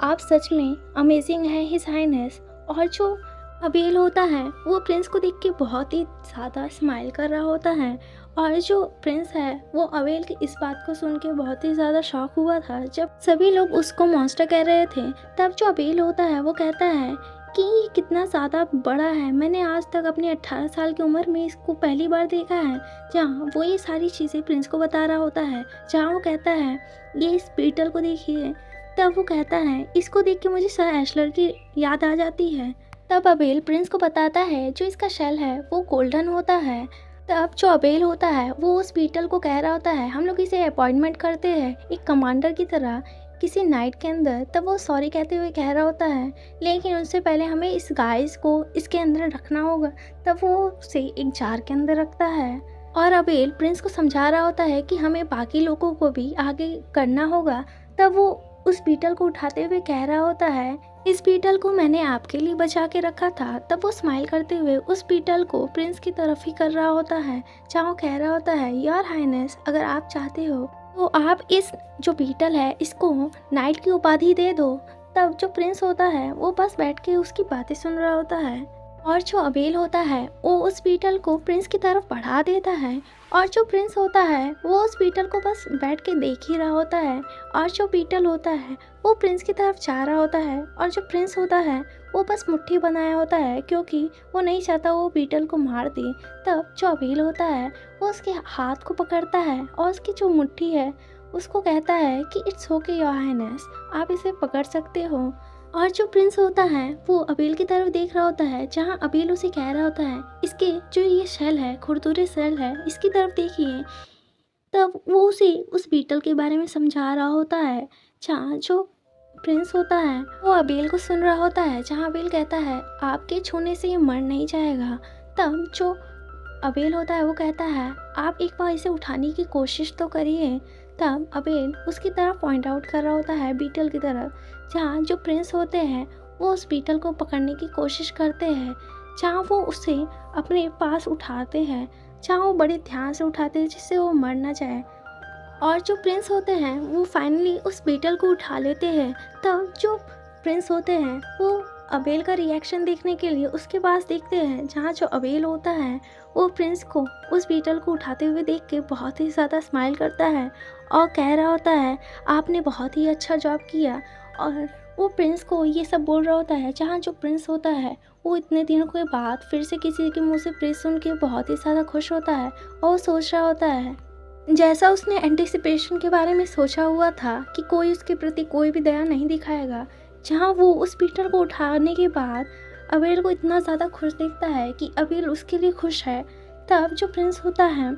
आप सच में अमेजिंग हैं हिज हाइनेस। और जो अबेल होता है वो प्रिंस को देख के बहुत ही ज़्यादा स्माइल कर रहा होता है। और जो प्रिंस है वो अबेल की इस बात को सुन के बहुत ही ज़्यादा शॉक हुआ था। जब सभी लोग उसको मॉन्स्टर कह रहे थे तब जो अबेल होता है वो कहता है कि ये कितना ज़्यादा बड़ा है, मैंने आज तक अपनी 18 साल की उम्र में इसको पहली बार देखा है। जहाँ वो ये सारी चीज़ें प्रिंस को बता रहा होता है, जहाँ वो कहता है ये इस बीटल को देखिए, तब वो कहता है इसको देख के मुझे सर एशलर की याद आ जाती है। तब अबेल प्रिंस को बताता है जो इसका शेल है वो गोल्डन होता है। तब जो अबेल होता है वो उस बीटल को कह रहा होता है हम लोग इसे अपॉइंटमेंट करते हैं एक कमांडर की तरह किसी नाइट के अंदर। तब वो सॉरी कहते हुए कह रहा होता है लेकिन उससे पहले हमें इस गाइस को इसके अंदर रखना होगा। तब वो उसे एक जार के अंदर रखता है और अबेल प्रिंस को समझा रहा होता है कि हमें बाकी लोगों को भी आगे करना होगा। तब वो उस बीटल को उठाते हुए कह रहा होता है इस बीटल को मैंने आपके लिए बचा के रखा था। तब वो स्माइल करते हुए उस बीटल को प्रिंस की तरफ ही कर रहा होता है, जहाँ वो कह रहा होता है योर हाइनेस अगर आप चाहते हो तो आप इस जो बीटल है इसको नाइट की उपाधि दे दो। तब जो प्रिंस होता है वो बस बैठ के उसकी बातें सुन रहा होता है और जो अबेल होता है वो उस बीटल को प्रिंस की तरफ बढ़ा देता है और जो प्रिंस होता है वो उस बीटल को बस बैठ के देख ही रहा होता है और जो बीटल होता है वो प्रिंस की तरफ जा रहा होता है और जो प्रिंस होता है वो बस मुट्ठी बनाया होता है क्योंकि वो नहीं चाहता वो बीटल को मार दे। तब जो अबेल होता है वो उसके हाथ को पकड़ता है और उसकी जो मुट्ठी है उसको कहता है कि इट्स ओके योर हाइनेस, आप इसे पकड़ सकते हो। और जो प्रिंस होता है वो अबेल की तरफ देख रहा होता है, जहाँ अबेल उसे कह रहा होता है इसके जो ये शेल है खुरदुरे शेल है इसकी तरफ देखिए। तब वो उसे उस बीटल के बारे में समझा रहा होता है, जहाँ जो प्रिंस होता है वो अबेल को सुन रहा होता है, जहाँ अबेल कहता है आपके छूने से ये मर नहीं जाएगा। तब जो अबेल होता है वो कहता है आप एक बार इसे उठाने की कोशिश तो करिए। तब अबेल उसकी तरफ पॉइंट आउट कर रहा होता है बीटल की तरफ, जहाँ जो प्रिंस होते हैं वो उस बीटल को पकड़ने की कोशिश करते हैं, जहाँ वो उसे अपने पास उठाते हैं, जहाँ वो बड़े ध्यान से उठाते हैं जिससे वो मर ना जाए। और जो प्रिंस होते हैं वो फाइनली उस बीटल को उठा लेते हैं। तब जो प्रिंस होते हैं वो अबेल का रिएक्शन देखने के लिए उसके पास देखते हैं, जहाँ जो अबेल होता है वो प्रिंस को उस बीटल को उठाते हुए देख के बहुत ही ज़्यादा स्माइल करता है और कह रहा होता है आपने बहुत ही अच्छा जॉब किया। और वो प्रिंस को ये सब बोल रहा होता है, जहाँ जो प्रिंस होता है वो इतने दिनों के बाद फिर से किसी के मुंह से प्रेस सुन के बहुत ही ज़्यादा खुश होता है और वो सोच रहा होता है जैसा उसने एंटिसिपेशन के बारे में सोचा हुआ था कि कोई उसके प्रति कोई भी दया नहीं दिखाएगा। जहाँ वो उस पीटर को उठाने के बाद अबेल को इतना ज़्यादा खुश देखता है कि अबेल उसके लिए खुश है। तब जो प्रिंस होता है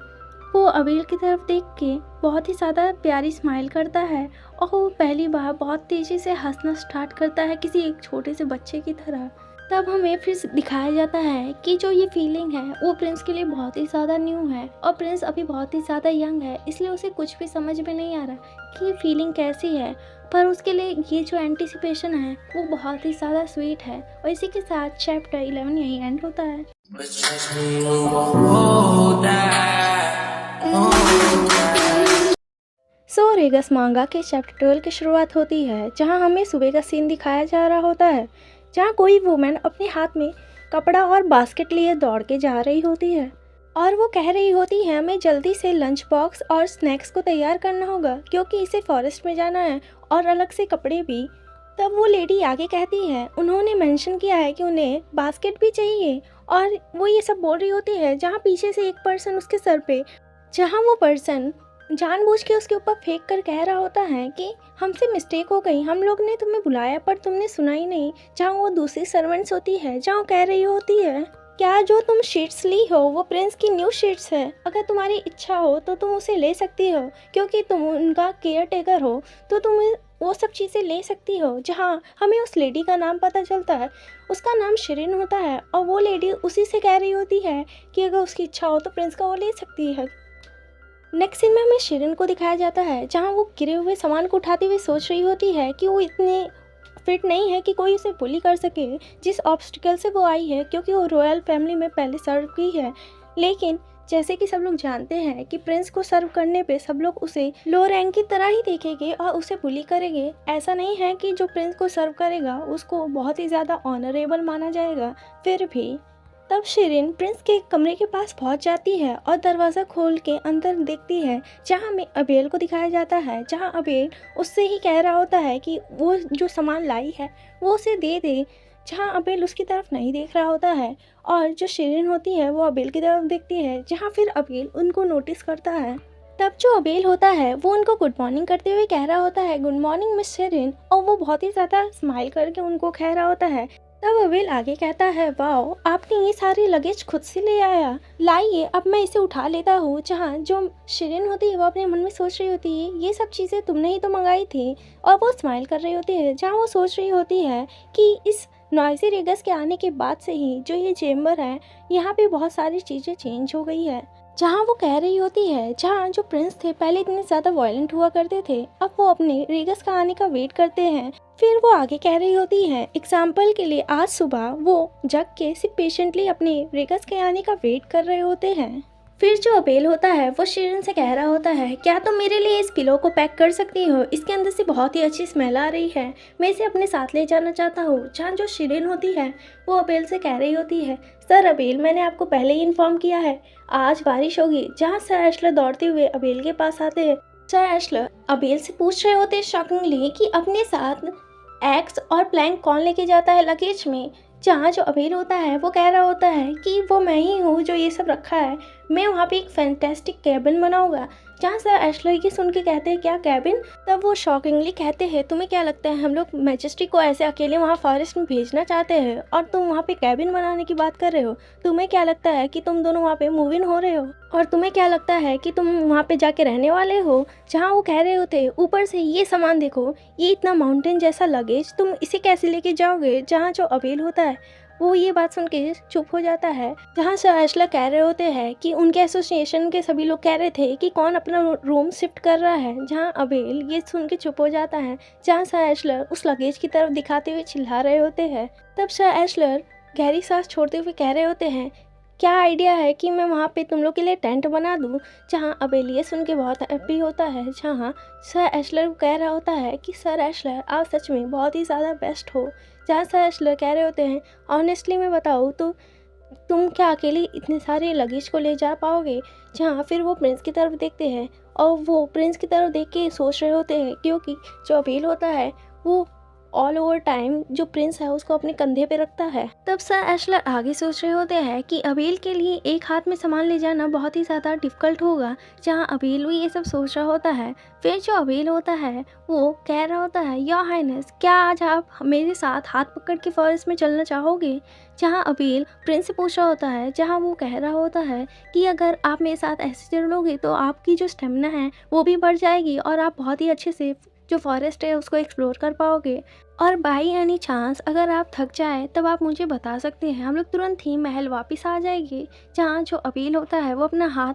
वो अबेल की तरफ देख के बहुत ही ज़्यादा प्यारी स्माइल करता है और वो पहली बार बहुत तेज़ी से हंसना स्टार्ट करता है किसी एक छोटे से बच्चे की तरह। तब हमें फिर दिखाया जाता है कि जो ये फीलिंग है वो प्रिंस के लिए बहुत ही ज़्यादा न्यू है और प्रिंस अभी बहुत ही ज़्यादा यंग है, इसलिए उसे कुछ भी समझ में नहीं आ रहा कि ये फीलिंग कैसी है। पर उसके लिए ये जो एंटिसिपेशन है वो बहुत ही ज़्यादा स्वीट है। और इसी के साथ चैप्टर 11 यही एंड होता है। सो रेगस मांगा के चैप्टर 12 की शुरुआत होती है, जहां हमें सुबह का सीन दिखाया जा रहा होता है, जहां कोई वुमेन अपने हाथ में कपड़ा और बास्केट लिए दौड़ के जा रही होती है और वो कह रही होती है हमें जल्दी से लंच बॉक्स और स्नैक्स को तैयार करना होगा क्योंकि इसे फॉरेस्ट में जाना है और अलग से कपड़े भी। तब वो लेडी आगे कहती है उन्होंने मेंशन किया है कि उन्हें बास्केट भी चाहिए और वो ये सब बोल रही होती है, जहाँ पीछे से एक पर्सन उसके सर पे, जहाँ वो पर्सन जानबूझ के उसके ऊपर फेंक कर कह रहा होता है कि हमसे मिस्टेक हो गई, हम लोग ने तुम्हें बुलाया पर तुमने सुना ही नहीं। जहाँ वो दूसरी सर्वेंट्स होती है, जहाँ कह रही होती है क्या जो तुम शीट्स ली हो वो प्रिंस की न्यू शीट्स है, अगर तुम्हारी इच्छा हो तो तुम उसे ले सकती हो क्योंकि तुम उनका केयर टेकर हो तो तुम वो सब चीज़ें ले सकती हो। जहाँ हमें उस लेडी का नाम पता चलता है, उसका नाम शिरीन होता है और वो लेडी उसी से कह रही होती है कि अगर उसकी इच्छा हो तो प्रिंस का वो ले सकती है। नेक्स्ट सीन में हमें शिरीन को दिखाया जाता है, जहाँ वो गिरे हुए सामान को उठाते हुए सोच रही होती है कि वो इतनी फिट नहीं है कि कोई उसे बुली कर सके जिस ऑब्स्टिकल से वो आई है, क्योंकि वो रॉयल फैमिली में पहले सर्व की है। लेकिन जैसे कि सब लोग जानते हैं कि प्रिंस को सर्व करने पे सब लोग उसे लो रैंक की तरह ही देखेंगे और उसे बुली करेंगे। ऐसा नहीं है कि जो प्रिंस को सर्व करेगा उसको बहुत ही ज़्यादा ऑनरेबल माना जाएगा। फिर भी तब शिरीन प्रिंस के कमरे के पास पहुंच जाती है और दरवाज़ा खोल के अंदर देखती है, जहां में अबेल को दिखाया जाता है, जहां अबेल उससे ही कह रहा होता है कि वो जो सामान लाई है वो उसे दे दे, जहां अबेल उसकी तरफ नहीं देख रहा होता है। और जो शिरीन होती है वो अबेल की तरफ देखती है, जहां फिर अबेल उनको नोटिस करता है। तब जो अबेल होता है वो उनको गुड मॉर्निंग करते हुए कह रहा होता है, गुड मॉर्निंग मिस शिरीन, और वो बहुत ही ज़्यादा स्माइल करके उनको कह रहा होता है। तब अबेल आगे कहता है, वाओ आपने ये सारी लगेज खुद से ले आया, लाइए अब मैं इसे उठा लेता हूँ। जहाँ जो शिरीन होती है वो अपने मन में सोच रही होती है, ये सब चीज़ें तुमने ही तो मंगाई थी, और वो स्माइल कर रही होती है, जहाँ वो सोच रही होती है कि इस नॉइसी रेगस के आने के बाद से ही जो ये चेम्बर है यहाँ पे बहुत सारी चीज़ें चेंज हो गई है। जहाँ वो कह रही होती है, जहाँ जो प्रिंस थे पहले इतने ज़्यादा वायलेंट हुआ करते थे, अब वो अपने रेगस का आने का वेट करते हैं। फिर वो आगे कह रही होती है, एग्जाम्पल के लिए आज सुबह वो जग के सिर्फ पेशेंटली अपने रेगस के आने का वेट कर रहे होते हैं। फिर जो अबेल होता है वो शिरीन से कह रहा होता है, क्या तुम मेरे लिए इस पिलो को पैक कर सकती हो, इसके अंदर से बहुत ही अच्छी स्मेल आ रही है, मैं इसे अपने साथ ले जाना चाहता हूँ। जहाँ जो शिरीन होती है वो अबेल से कह रही होती है, सर अबेल मैंने आपको पहले ही इन्फॉर्म किया है आज बारिश होगी। जहाँ सर एशलर दौड़ते हुए अबेल के पास आते हैं। सर एशलर अबेल से पूछ रहे होते शॉकिंगली कि अपने साथ एक्स और प्लैंक कौन लेके जाता है लगेज में। जहाँ जो अबेल होता है वो कह रहा होता है कि वो मैं ही हूँ जो ये सब रखा है, मैं वहाँ पे एक फैंटेस्टिक कैबिन बनाऊंगा। जहाँ सर एशलर की सुन के कहते हैं, क्या कैबिन? तब वो शॉकिंगली कहते हैं, तुम्हें क्या लगता है हम लोग मैजेस्टिक को ऐसे अकेले वहाँ फॉरेस्ट में भेजना चाहते हैं और तुम वहाँ पे कैबिन बनाने की बात कर रहे हो? तुम्हें क्या लगता है कि तुम दोनों वहाँ पे मूव इन हो रहे हो, और तुम्हें क्या लगता है कि तुम वहाँ पे जाके रहने वाले हो? जहाँ वो कह रहे होते, ऊपर से ये सामान देखो, ये इतना माउंटेन जैसा लगेज तुम इसे कैसे लेके जाओगे? जहाँ जो अबेल होता है वो ये बात सुन के चुप हो जाता है। जहाँ सर एशलर कह रहे होते हैं कि उनके एसोसिएशन के सभी लोग कह रहे थे कि कौन अपना रूम शिफ्ट कर रहा है। जहाँ अबेल ये सुन के चुप हो जाता है। जहाँ सर एशलर उस लगेज की तरफ दिखाते हुए चिल्ला रहे होते हैं। तब सर एशलर गहरी सांस छोड़ते हुए कह रहे होते हैं, क्या आइडिया है कि मैं वहाँ पे तुम लोग के लिए टेंट बना दूँ? जहाँ अबेल ये सुन के बहुत हैप्पी होता है। जहाँ सर एशलर को कह रहा होता है कि सर एशलर आप सच में बहुत ही ज़्यादा बेस्ट हो। जहाँ सर एशलर कह रहे होते हैं, ऑनेस्टली मैं बताऊँ तो तुम क्या अकेले इतने सारे लगेज को ले जा पाओगे? जहाँ फिर वो प्रिंस की तरफ देखते हैं और वो प्रिंस की तरफ देख के सोच रहे होते हैं, क्योंकि जो अबेल होता है वो ऑल ओवर टाइम जो प्रिंस है उसको अपने कंधे पे रखता है। तब सर एशलर आगे सोच रहे होते हैं कि अबेल के लिए एक हाथ में सामान ले जाना बहुत ही ज़्यादा डिफ़िकल्ट होगा। जहाँ अबेल भी ये सब सोच रहा होता है। फिर जो अबेल होता है वो कह रहा होता है, योर हाइनेस क्या आज आप मेरे साथ हाथ पकड़ के फॉरेस्ट में चलना चाहोगे? जहाँ अबेल प्रिंस से पूछ रहा होता है, जहाँ वो कह रहा होता है कि अगर आप मेरे साथ ऐसे चलोगे तो आपकी जो स्टेमिना है वो भी बढ़ जाएगी और आप बहुत ही अच्छे से जो फॉरेस्ट है उसको एक्सप्लोर कर पाओगे, और बाई एनी चांस अगर आप थक जाए तब आप मुझे बता सकते हैं, हम लोग तुरंत ही महल वापस आ जाएंगे। जहाँ जो अबेल होता है वो अपना हाथ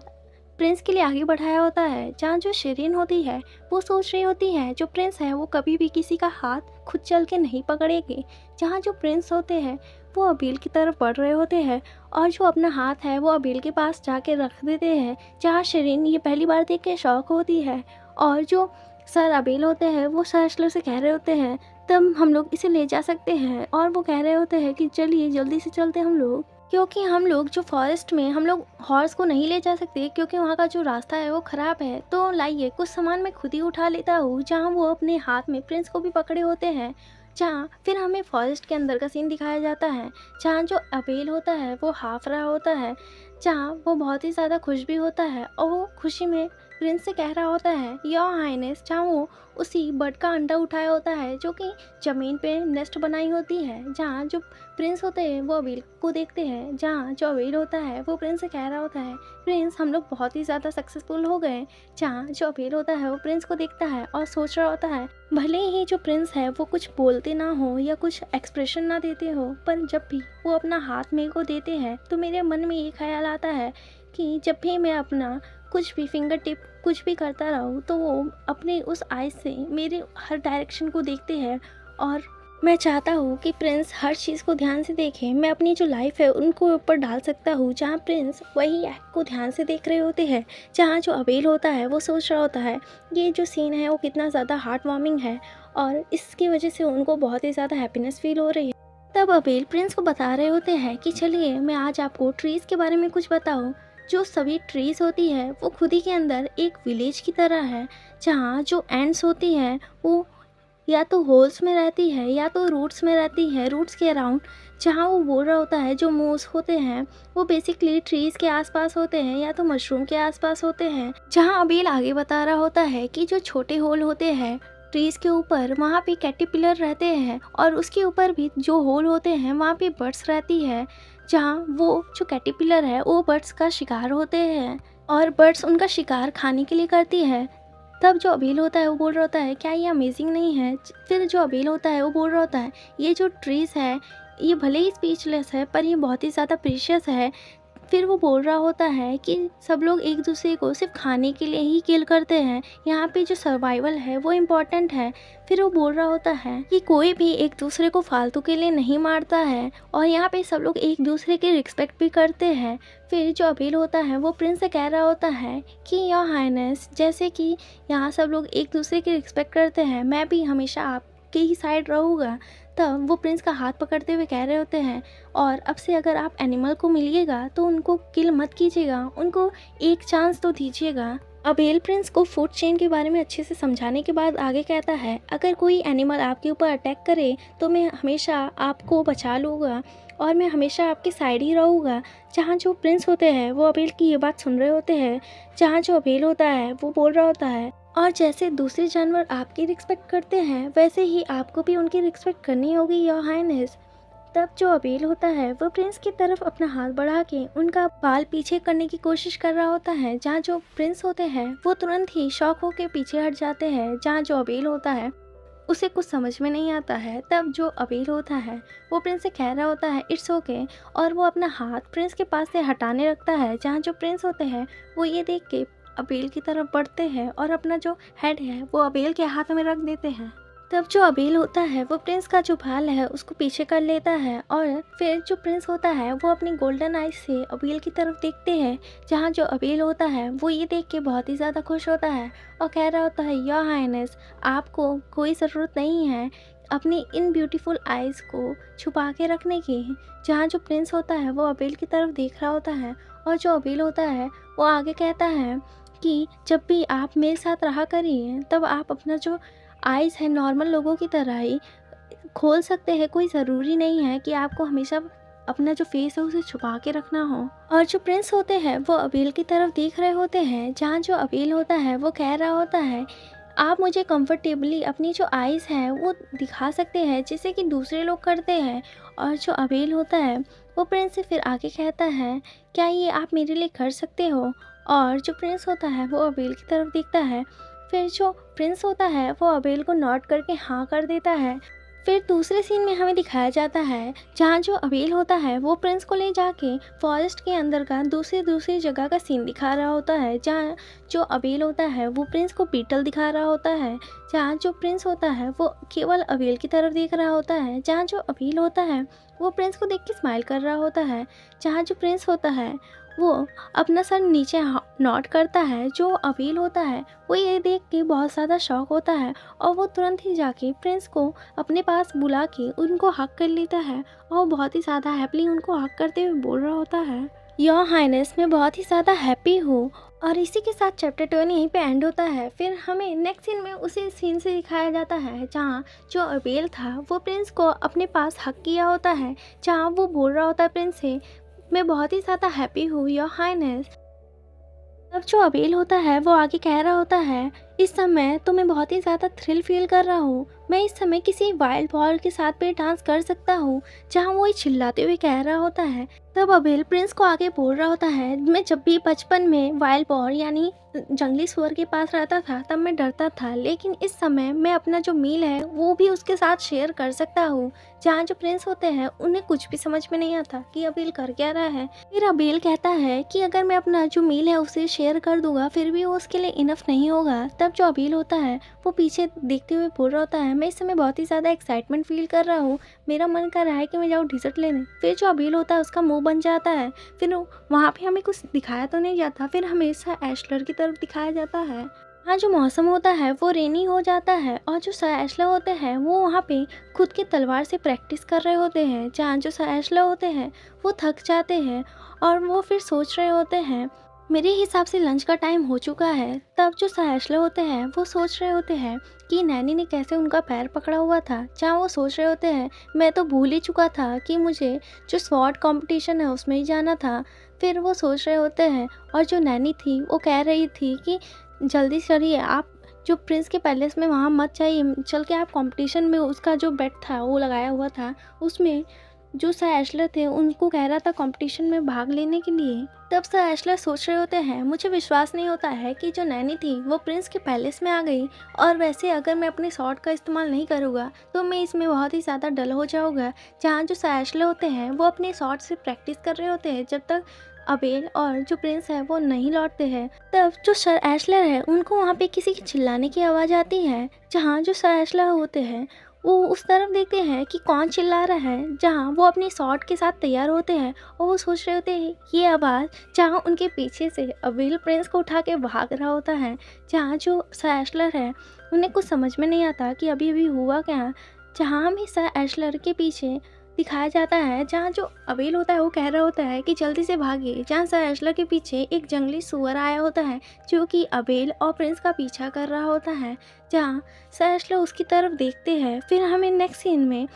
प्रिंस के लिए आगे बढ़ाया होता है। जहाँ जो शिरीन होती है वो सोच रही होती है जो प्रिंस है वो कभी भी किसी का हाथ खुद चल के नहीं पकड़ेगी। जहाँ जो प्रिंस होते हैं वो अबेल की तरफ बढ़ रहे होते हैं और जो अपना हाथ है वो अबेल के पास जाके रख देते हैं। जहाँ शिरीन ये पहली बार देख के शौक होती है, और जो सर अबेल होते हैं वो सर एशलर से कह रहे होते हैं, तब हम लोग इसे ले जा सकते हैं, और वो कह रहे होते हैं कि चलिए जल्दी से चलते हम लोग, क्योंकि हम लोग जो फॉरेस्ट में हम लोग हॉर्स को नहीं ले जा सकते क्योंकि वहाँ का जो रास्ता है वो ख़राब है। तो लाइए कुछ सामान मैं खुद ही उठा लेता हूँ। जहाँ वो अपने हाथ में प्रिंस को भी पकड़े होते हैं। जहाँ फिर हमें फॉरेस्ट के अंदर का सीन दिखाया जाता है, जहाँ जो अबेल होता है वो हाफ रहा होता है, जहाँ वो बहुत ही ज़्यादा खुश भी होता है और वो खुशी में प्रिंस से कह रहा होता है, योर हाइनेस। जहाँ वो उसी बर्ड का अंडा उठाया होता है जो कि ज़मीन पे नेस्ट बनाई होती है। जहाँ जो प्रिंस होते हैं वो अबेल को देखते हैं। जहाँ जो अबेल होता है वो प्रिंस से कह रहा होता है, प्रिंस हम लोग बहुत ही ज़्यादा सक्सेसफुल हो गए। जहाँ जो अबेल होता है वो प्रिंस को देखता है और सोच रहा होता है, भले ही जो प्रिंस है वो कुछ बोलते ना हो या कुछ एक्सप्रेशन ना देते हो, पर जब भी वो अपना हाथ मेरे को देते हैं तो मेरे मन में ये ख्याल आता है कि जब भी मैं अपना कुछ भी फिंगर टिप कुछ भी करता रहूँ तो वो अपने उस आइज से मेरे हर डायरेक्शन को देखते हैं और मैं चाहता हूँ कि प्रिंस हर चीज़ को ध्यान से देखे। मैं अपनी जो लाइफ है उनको ऊपर डाल सकता हूँ, जहाँ प्रिंस वही एक्ट को ध्यान से देख रहे होते हैं, जहाँ जो अबेल होता है वो सोच रहा होता है ये जो सीन है वो कितना ज़्यादा हार्ट वार्मिंग है और इसकी वजह से उनको बहुत ही ज़्यादा हैप्पीनेस फील हो रही है। तब अबेल प्रिंस को बता रहे होते हैं कि चलिए मैं आज आपको ट्रीज़ के बारे में कुछ बताऊँ। जो सभी ट्रीज़ होती है वो खुद ही के अंदर एक विलेज की तरह है, जहाँ जो एंड्स होती हैं वो या तो होल्स में रहती है या तो रूट्स में रहती है, रूट्स के अराउंड। जहाँ वो बोल रहा होता है जो मूव्स होते हैं वो बेसिकली ट्रीज़ के आसपास होते हैं या तो मशरूम के आसपास होते हैं। जहाँ अबेल आगे बता रहा होता है कि जो छोटे होल होते हैं ट्रीज़ के ऊपर वहाँ पे कैटरपिलर रहते हैं और उसके ऊपर भी जो होल होते हैं वहाँ पे बर्ड्स रहती है, जहाँ वो जो कैटरपिलर है वो बर्ड्स का शिकार होते हैं और बर्ड्स उनका शिकार खाने के लिए करती है। तब जो अबेल होता है वो बोल रहा होता है क्या ये अमेजिंग नहीं है। फिर जो अबेल होता है वो बोल रहा होता है ये जो ट्रीज़ है ये भले ही स्पीचलेस है पर ये बहुत ही ज़्यादा प्रीशियस है। फिर वो बोल रहा होता है कि सब लोग एक दूसरे को सिर्फ खाने के लिए ही किल करते हैं, यहाँ पे जो सर्वाइवल है वो इम्पॉर्टेंट है। फिर वो बोल रहा होता है कि कोई भी एक दूसरे को फालतू के लिए नहीं मारता है और यहाँ पे सब लोग एक दूसरे की रिस्पेक्ट भी करते हैं। फिर जो अबेल होता है वो प्रिंस से कह रहा होता है कि योर हाइनेस, जैसे कि यहाँ सब लोग एक दूसरे की रिस्पेक्ट करते हैं मैं भी हमेशा आपके ही साइड रहूँगा। तब वो प्रिंस का हाथ पकड़ते हुए कह रहे होते हैं और अब से अगर आप एनिमल को मिलिएगा तो उनको किल मत कीजिएगा, उनको एक चांस तो दीजिएगा। अबेल प्रिंस को फूड चेन के बारे में अच्छे से समझाने के बाद आगे कहता है अगर कोई एनिमल आपके ऊपर अटैक करे तो मैं हमेशा आपको बचा लूँगा और मैं हमेशा आपके साइड ही रहूँगा। जहाँ जो प्रिंस होते हैं वो अबेल की ये बात सुन रहे होते हैं, जहाँ जो अबेल होता है वो बोल रहा होता है और जैसे दूसरे जानवर आपकी रिस्पेक्ट करते हैं वैसे ही आपको भी उनकी रिस्पेक्ट करनी होगी योर हाइनेस। तब जो अबेल होता है वो प्रिंस की तरफ अपना हाथ बढ़ा के उनका बाल पीछे करने की कोशिश कर रहा होता है, जहाँ जो प्रिंस होते हैं वो तुरंत ही शॉक होकर पीछे हट जाते हैं। जहाँ जो अबेल होता है उसे कुछ समझ में नहीं आता है। तब जो अबेल होता है वो प्रिंस से कह रहा होता है इट्स ओके और वो अपना हाथ प्रिंस के पास से हटाने रखता है। जहाँ जो प्रिंस होते हैं वो ये देख के अबेल की तरफ बढ़ते हैं और अपना जो हेड है वो अबेल के हाथ में रख देते हैं। तब जो अबेल होता है वो प्रिंस का जो बाल है उसको पीछे कर लेता है और फिर जो प्रिंस होता है वो अपनी गोल्डन आइज से अबेल की तरफ देखते हैं। जहाँ जो अबेल होता है वो ये देख के बहुत ही ज़्यादा खुश होता है और कह रहा होता है योर हाइनेस, आपको कोई ज़रूरत नहीं है अपनी इन ब्यूटीफुल आइज़ को छुपा के रखने की। जहाँ जो प्रिंस होता है वो अबेल की तरफ देख रहा होता है और जो अबेल होता है वो आगे कहता है कि जब भी आप मेरे साथ रहा करिए तब आप अपना जो आइज़ है नॉर्मल लोगों की तरह ही खोल सकते हैं, कोई ज़रूरी नहीं है कि आपको हमेशा अपना जो फेस है उसे छुपा के रखना हो। और जो प्रिंस होते हैं वो अबेल की तरफ देख रहे होते हैं, जहाँ जो अबेल होता है वो कह रहा होता है आप मुझे कंफर्टेबली अपनी जो आइज़ है वो दिखा सकते हैं जैसे कि दूसरे लोग करते हैं। और जो अबेल होता है वो प्रिंस से फिर आगे कहता है क्या ये आप मेरे लिए कर सकते हो। और जो प्रिंस होता है वो अबेल की तरफ देखता है। फिर जो प्रिंस होता है वो अबेल को नॉट करके हाँ कर देता है। फिर दूसरे सीन में हमें दिखाया जाता है जहाँ जो अबेल होता है वो प्रिंस को ले जाके फॉरेस्ट के अंदर का दूसरी दूसरी जगह का सीन दिखा रहा होता है। जहाँ जो अबेल होता है वो प्रिंस को बीटल दिखा रहा होता है। जहाँ जो प्रिंस होता है वो केवल अबेल की तरफ देख रहा होता है। जहाँ जो अबेल होता है वो प्रिंस को देख के स्माइल कर रहा होता है। जहाँ जो प्रिंस होता है वो अपना सर नीचे नॉट करता है। जो अबेल होता है वो ये देख के बहुत ज़्यादा शॉक होता है और वो तुरंत ही जाके प्रिंस को अपने पास बुला के उनको हक कर लेता है और बहुत ही ज़्यादा हैप्पीली उनको हक करते हुए बोल रहा होता है योर हाइनेस, मैं बहुत ही ज़्यादा हैप्पी हूँ। और इसी के साथ चैप्टर 10 यहीं पे एंड होता है। फिर हमें नेक्स्ट सीन में उसी सीन से दिखाया जाता है जहाँ जो अबेल था वो प्रिंस को अपने पास हक किया होता है, जहाँ वो बोल रहा होता है प्रिंस से मैं बहुत ही ज़्यादा हैप्पी हूँ योर हाइनेस। तब जो अबेल होता है वो आगे कह रहा होता है इस समय तो मैं बहुत ही ज़्यादा थ्रिल फील कर रहा हूँ, मैं इस समय किसी वाइल्ड बॉर के साथ पे डांस कर सकता हूँ। जहाँ वो चिल्लाते हुए कह रहा होता है तब अबेल प्रिंस को आगे बोल रहा होता है मैं जब भी बचपन में वाइल्ड बॉर यानी जंगली सुअर के पास रहता था तब मैं डरता था, लेकिन इस समय मैं अपना जो मील है वो भी उसके साथ शेयर कर सकता हूँ। जहाँ जो प्रिंस होते हैं उन्हें कुछ भी समझ में नहीं आता कि अबेल कर क्या रहा है। फिर अबेल कहता है कि अगर मैं अपना जो मील है उसे शेयर कर दूंगा फिर भी वो उसके लिए इनफ नहीं होगा। तब जो अबेल होता है वो पीछे देखते हुए बोल रहा होता है मैं इस समय बहुत ही ज़्यादा एक्साइटमेंट फ़ील कर रहा हूँ। मेरा मन कर रहा है कि मैं जाऊँ डिज़र्ट लेने। फिर जो अबेल होता है उसका मुँह बन जाता है। फिर वहाँ पे हमें कुछ दिखाया तो नहीं जाता, फिर हमेशा एशलर की तरफ दिखाया जाता है। हाँ, जो मौसम होता है वो रेनी हो जाता है और जो सर एशलर होते हैं वो वहाँ पे खुद की तलवार से प्रैक्टिस कर रहे होते हैं। जहाँ जो सर एशलर होते हैं वो थक जाते हैं और वो फिर सोच रहे होते हैं, मेरे हिसाब से लंच का टाइम हो चुका है। तब जो सर एशलर होते हैं वो सोच रहे होते हैं कि नैनी ने कैसे उनका पैर पकड़ा हुआ था। जहाँ वो सोच रहे होते हैं, मैं तो भूल ही चुका था कि मुझे जो स्वॉर्ड कंपटीशन है उसमें ही जाना था। फिर वो सोच रहे होते हैं और जो नैनी थी वो कह रही थी कि जल्दी चलिए, आप जो प्रिंस के पैलेस में वहाँ मत जाइए, चल के आप कंपटीशन में उसका जो बेट था वो लगाया हुआ था, उसमें जो सर एशलर थे उनको कह रहा था कंपटीशन में भाग लेने के लिए। तब सर एशलर सोच रहे होते हैं, मुझे विश्वास नहीं होता है कि जो नैनी थी वो प्रिंस के पैलेस में आ गई, और वैसे अगर मैं अपने शॉट का इस्तेमाल नहीं करूँगा तो मैं इसमें बहुत ही ज़्यादा डल हो जाऊँगा। जहाँ जो सर एशलर होते हैं वो अपने शॉट से प्रैक्टिस कर रहे होते हैं जब तक अबेल और जो प्रिंस है वो नहीं लौटते हैं। तब जो सर एशलर है उनको वहाँ पे किसी के चिल्लाने की आवाज़ आती है। जहाँ जो सर एशलर होते हैं वो उस तरफ देखते हैं कि कौन चिल्ला रहा है। जहाँ वो अपनी शॉट के साथ तैयार होते हैं और वो सोच रहे होते हैं ये आवाज़, जहाँ उनके पीछे से अबेल प्रिंस को उठा के भाग रहा होता है। जहाँ जो सर एशलर है उन्हें कुछ समझ में नहीं आता कि अभी अभी हुआ क्या। जहाँ हमें सर एशलर के पीछे दिखाया जाता है, जहाँ जो अबेल होता है वो कह रहा होता है कि जल्दी से भागिए। जहाँ सर एशलर के पीछे एक जंगली सूअर आया होता है जो कि अबेल और प्रिंस का पीछा कर रहा होता है। जहाँ सर एशलर उसकी तरफ देखते हैं, फिर हमें नेक्स्ट सीन में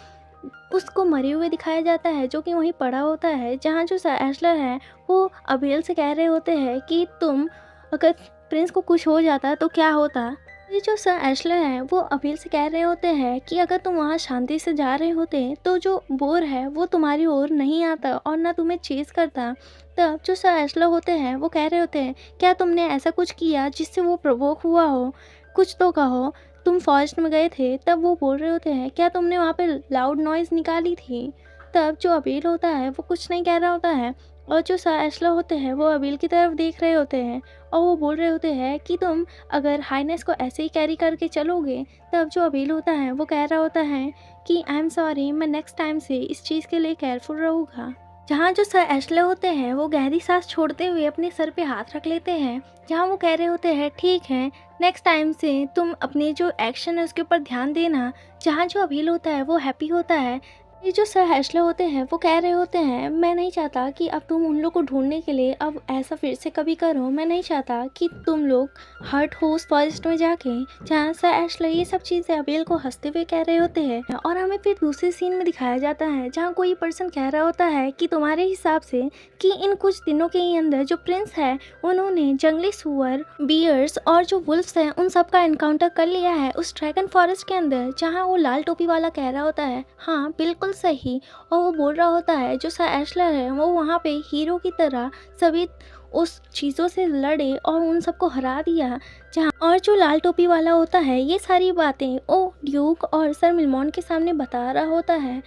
उसको मरे हुए दिखाया जाता है जो कि वहीं पड़ा होता है। जहाँ जो सर एशलर है वो अबेल से कह रहे होते हैं कि तुम, अगर प्रिंस को कुछ हो जाता तो क्या होता। ये जो सर एशलर हैं वो अबेल से कह रहे होते हैं कि अगर तुम वहाँ शांति से जा रहे होते तो जो बोर है वो तुम्हारी ओर नहीं आता और ना तुम्हें चेस करता। तब जो सर एशलर होते हैं वो कह रहे होते हैं, क्या तुमने ऐसा कुछ किया जिससे वो प्रवोक हुआ हो, कुछ तो कहो। तुम फॉरेस्ट में गए थे तब वो बोल रहे होते हैं, क्या तुमने वहाँ पे लाउड नॉइज़ निकाली थी। तब जो अबेल होता है वो कुछ नहीं कह रहा होता है और जो सर एशलर होते हैं वो अबेल की तरफ देख रहे होते हैं और वो बोल रहे होते हैं कि तुम अगर हाइनेस को ऐसे ही कैरी करके चलोगे। तब जो अबेल होता है वो कह रहा होता है कि आई एम सॉरी, मैं नेक्स्ट टाइम से इस चीज़ के लिए केयरफुल रहूँगा। जहाँ जो सर एशलर होते हैं वो गहरी सांस छोड़ते हुए अपने सर पे हाथ रख लेते हैं। जहाँ वो कह रहे होते हैं, ठीक है, नेक्स्ट टाइम से तुम अपने जो एक्शन है उसके ऊपर ध्यान देना। जहाँ जो अबेल होता है वो हैप्पी होता है। ये जो सर एशलर होते हैं वो कह रहे होते हैं, मैं नहीं चाहता कि अब तुम उन लोग को ढूंढने के लिए अब ऐसा फिर से कभी करो। मैं नहीं चाहता कि तुम लोग हर्ट हो उस फॉरेस्ट में जाके। जहाँ सर एशलर ये सब चीज़ें अबेल को हंसते हुए कह रहे होते हैं और हमें फिर दूसरे सीन में दिखाया जाता है जहाँ कोई पर्सन कह रहा होता है कि तुम्हारे हिसाब से कि इन कुछ दिनों के ही अंदर जो प्रिंस है उन्होंने जंगली सुअर, बियर्स और जो वुल्फ्स हैं उन सब का एनकाउंटर कर लिया है उस ड्रैगन फॉरेस्ट के अंदर। जहाँ वो लाल टोपी वाला कह रहा होता है, हाँ बिल्कुल सही। और वो बोल रहा होता है जो सर एशलर है वो वहाँ पे हीरो की तरह सभी उस चीज़ों से लड़े और उन सबको हरा दिया। जहाँ और जो लाल टोपी वाला होता है ये सारी बातें ओ ड्यूक और सर मिलमॉन के सामने बता रहा होता है।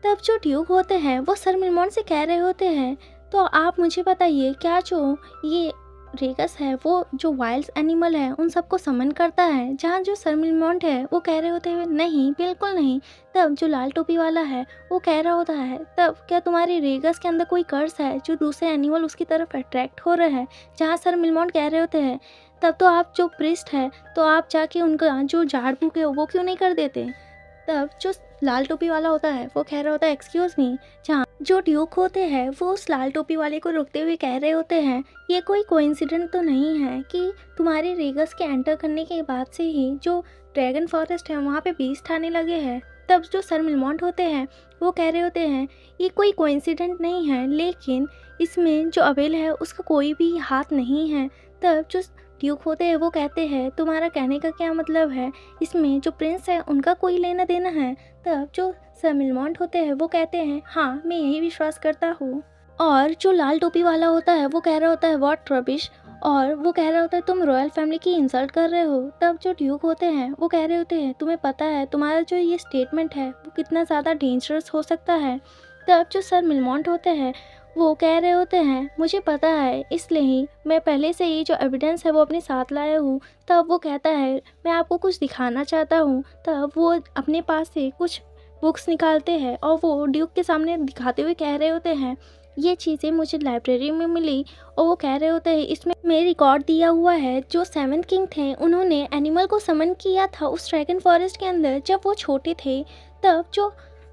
तब जो ड्यूक होते हैं वो सर मिलमॉन से कह रहे होते हैं, तो आप मुझे बताइए, क्या जो ये रेगस है वो जो वाइल्ड एनिमल है उन सबको समन करता है। जहाँ जो सर मिलमॉन्ट है वो कह रहे होते हैं, नहीं बिल्कुल नहीं। तब जो लाल टोपी वाला है वो कह रहा होता है, तब क्या तुम्हारी रेगस के अंदर कोई कर्स है जो दूसरे एनिमल उसकी तरफ अट्रैक्ट हो रहे हैं। जहाँ सर मिलमॉन्ट कह रहे होते हैं, तब तो आप जो प्रिस्ट है तो आप जाके उनका जो झाड़ फूक है वो क्यों नहीं कर देते। तब जो लाल टोपी वाला होता है वो कह रहा होता है, एक्सक्यूज़ मी। जहाँ जो ड्यूक होते हैं वो उस लाल टोपी वाले को रुकते हुए कह रहे होते हैं, ये कोई कोइंसिडेंट तो नहीं है कि तुम्हारे रेगस के एंटर करने के बाद से ही जो ड्रैगन फॉरेस्ट है वहाँ पे बीस्ट आने लगे हैं। तब जो सर मिलमॉन्ट होते हैं वो कह रहे होते हैं, ये कोई कोइंसिडेंट नहीं है, लेकिन इसमें जो अबेल है उसका कोई भी हाथ नहीं है। तब जो ड्यूक होते हैं वो कहते हैं, तुम्हारा कहने का क्या मतलब है, इसमें जो प्रिंस है उनका कोई लेना देना है। तब जो सर मिलमॉन्ट होते हैं वो कहते हैं, हाँ मैं यही विश्वास करता हूँ। और जो लाल टोपी वाला होता है वो कह रहा होता है, व्हाट रबिश। और वो कह रहा होता है, तुम रॉयल फैमिली की इंसल्ट कर रहे हो। तब जो ड्यूक होते हैं वो कह रहे होते हैं, तुम्हें पता है तुम्हारा जो ये स्टेटमेंट है वो कितना ज़्यादा डेंजरस हो सकता है। तब जो सर मिलमॉन्ट होते हैं वो कह रहे होते हैं मुझे पता है, इसलिए ही मैं पहले से ही जो एविडेंस है वो अपने साथ लाया हूँ। तब वो कहता है मैं आपको कुछ दिखाना चाहता हूँ। तब वो अपने पास से कुछ बुक्स निकालते हैं और वो ड्यूक के सामने दिखाते हुए कह रहे होते हैं ये चीज़ें मुझे लाइब्रेरी में मिली। और वो कह रहे होते हैं इसमें में रिकॉर्ड दिया हुआ है जो सेवन किंग थे उन्होंने एनिमल को समन किया था उस ड्रैगन फॉरेस्ट के अंदर जब वो छोटे थे। तब जो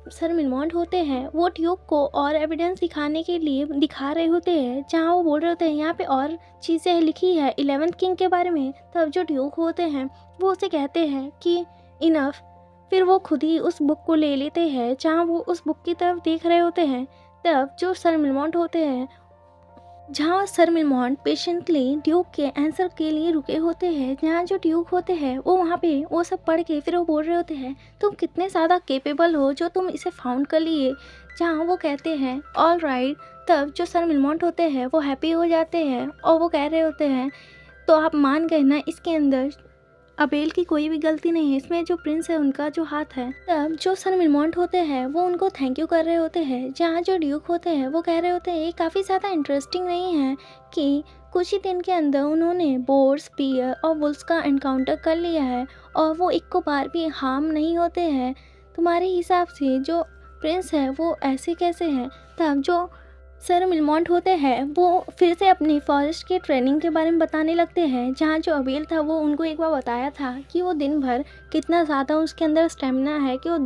सर मिलमॉन्ट होते हैं वो ड्यूक को और एविडेंस दिखाने के लिए दिखा रहे होते हैं, जहाँ वो बोल रहे होते हैं यहाँ पे और चीज़ें लिखी है 11th किंग के बारे में। तब जो ड्यूक होते हैं वो उसे कहते हैं कि इनफ। फिर वो खुद ही उस बुक को ले लेते हैं, जहाँ वो उस बुक की तरफ देख रहे होते हैं। तब जो सर मिलमॉन्ट होते हैं, जहाँ सर मिलमॉन्ट पेशेंटली ड्यूक के आंसर के लिए रुके होते हैं, जहाँ जो ड्यूक होते हैं वो वहाँ पे वो सब पढ़ के फिर वो बोल रहे होते हैं तुम कितने ज़्यादा केपेबल हो जो तुम इसे फाउंड कर लिए। जहाँ वो कहते हैं ऑल राइट। तब जो सर मिलमॉन्ट होते हैं वो हैप्पी हो जाते हैं और वो कह रहे होते हैं तो आप मान गए ना इसके अंदर अबेल की कोई भी गलती नहीं है, इसमें जो प्रिंस है उनका जो हाथ है। तब जो सर मिलमॉन्ट होते हैं वो उनको थैंक यू कर रहे होते हैं, जहाँ जो ड्यूक होते हैं वो कह रहे होते हैं ये काफ़ी ज़्यादा इंटरेस्टिंग नहीं है कि कुछ ही दिन के अंदर उन्होंने बोर्स पियर और वुल्स का एनकाउंटर कर लिया है और वो एक को बार भी हार्म नहीं होते हैं। तुम्हारे हिसाब से जो प्रिंस है वो ऐसे कैसे हैं। तब जो सर मिलमॉन्ट होते हैं वो फिर से अपनी फॉरेस्ट के ट्रेनिंग के बारे में बताने लगते हैं, जहाँ जो अबेल था वो उनको एक बार बताया था कि वो दिन भर कितना ज़्यादा उसके अंदर स्टेमिना है कि वो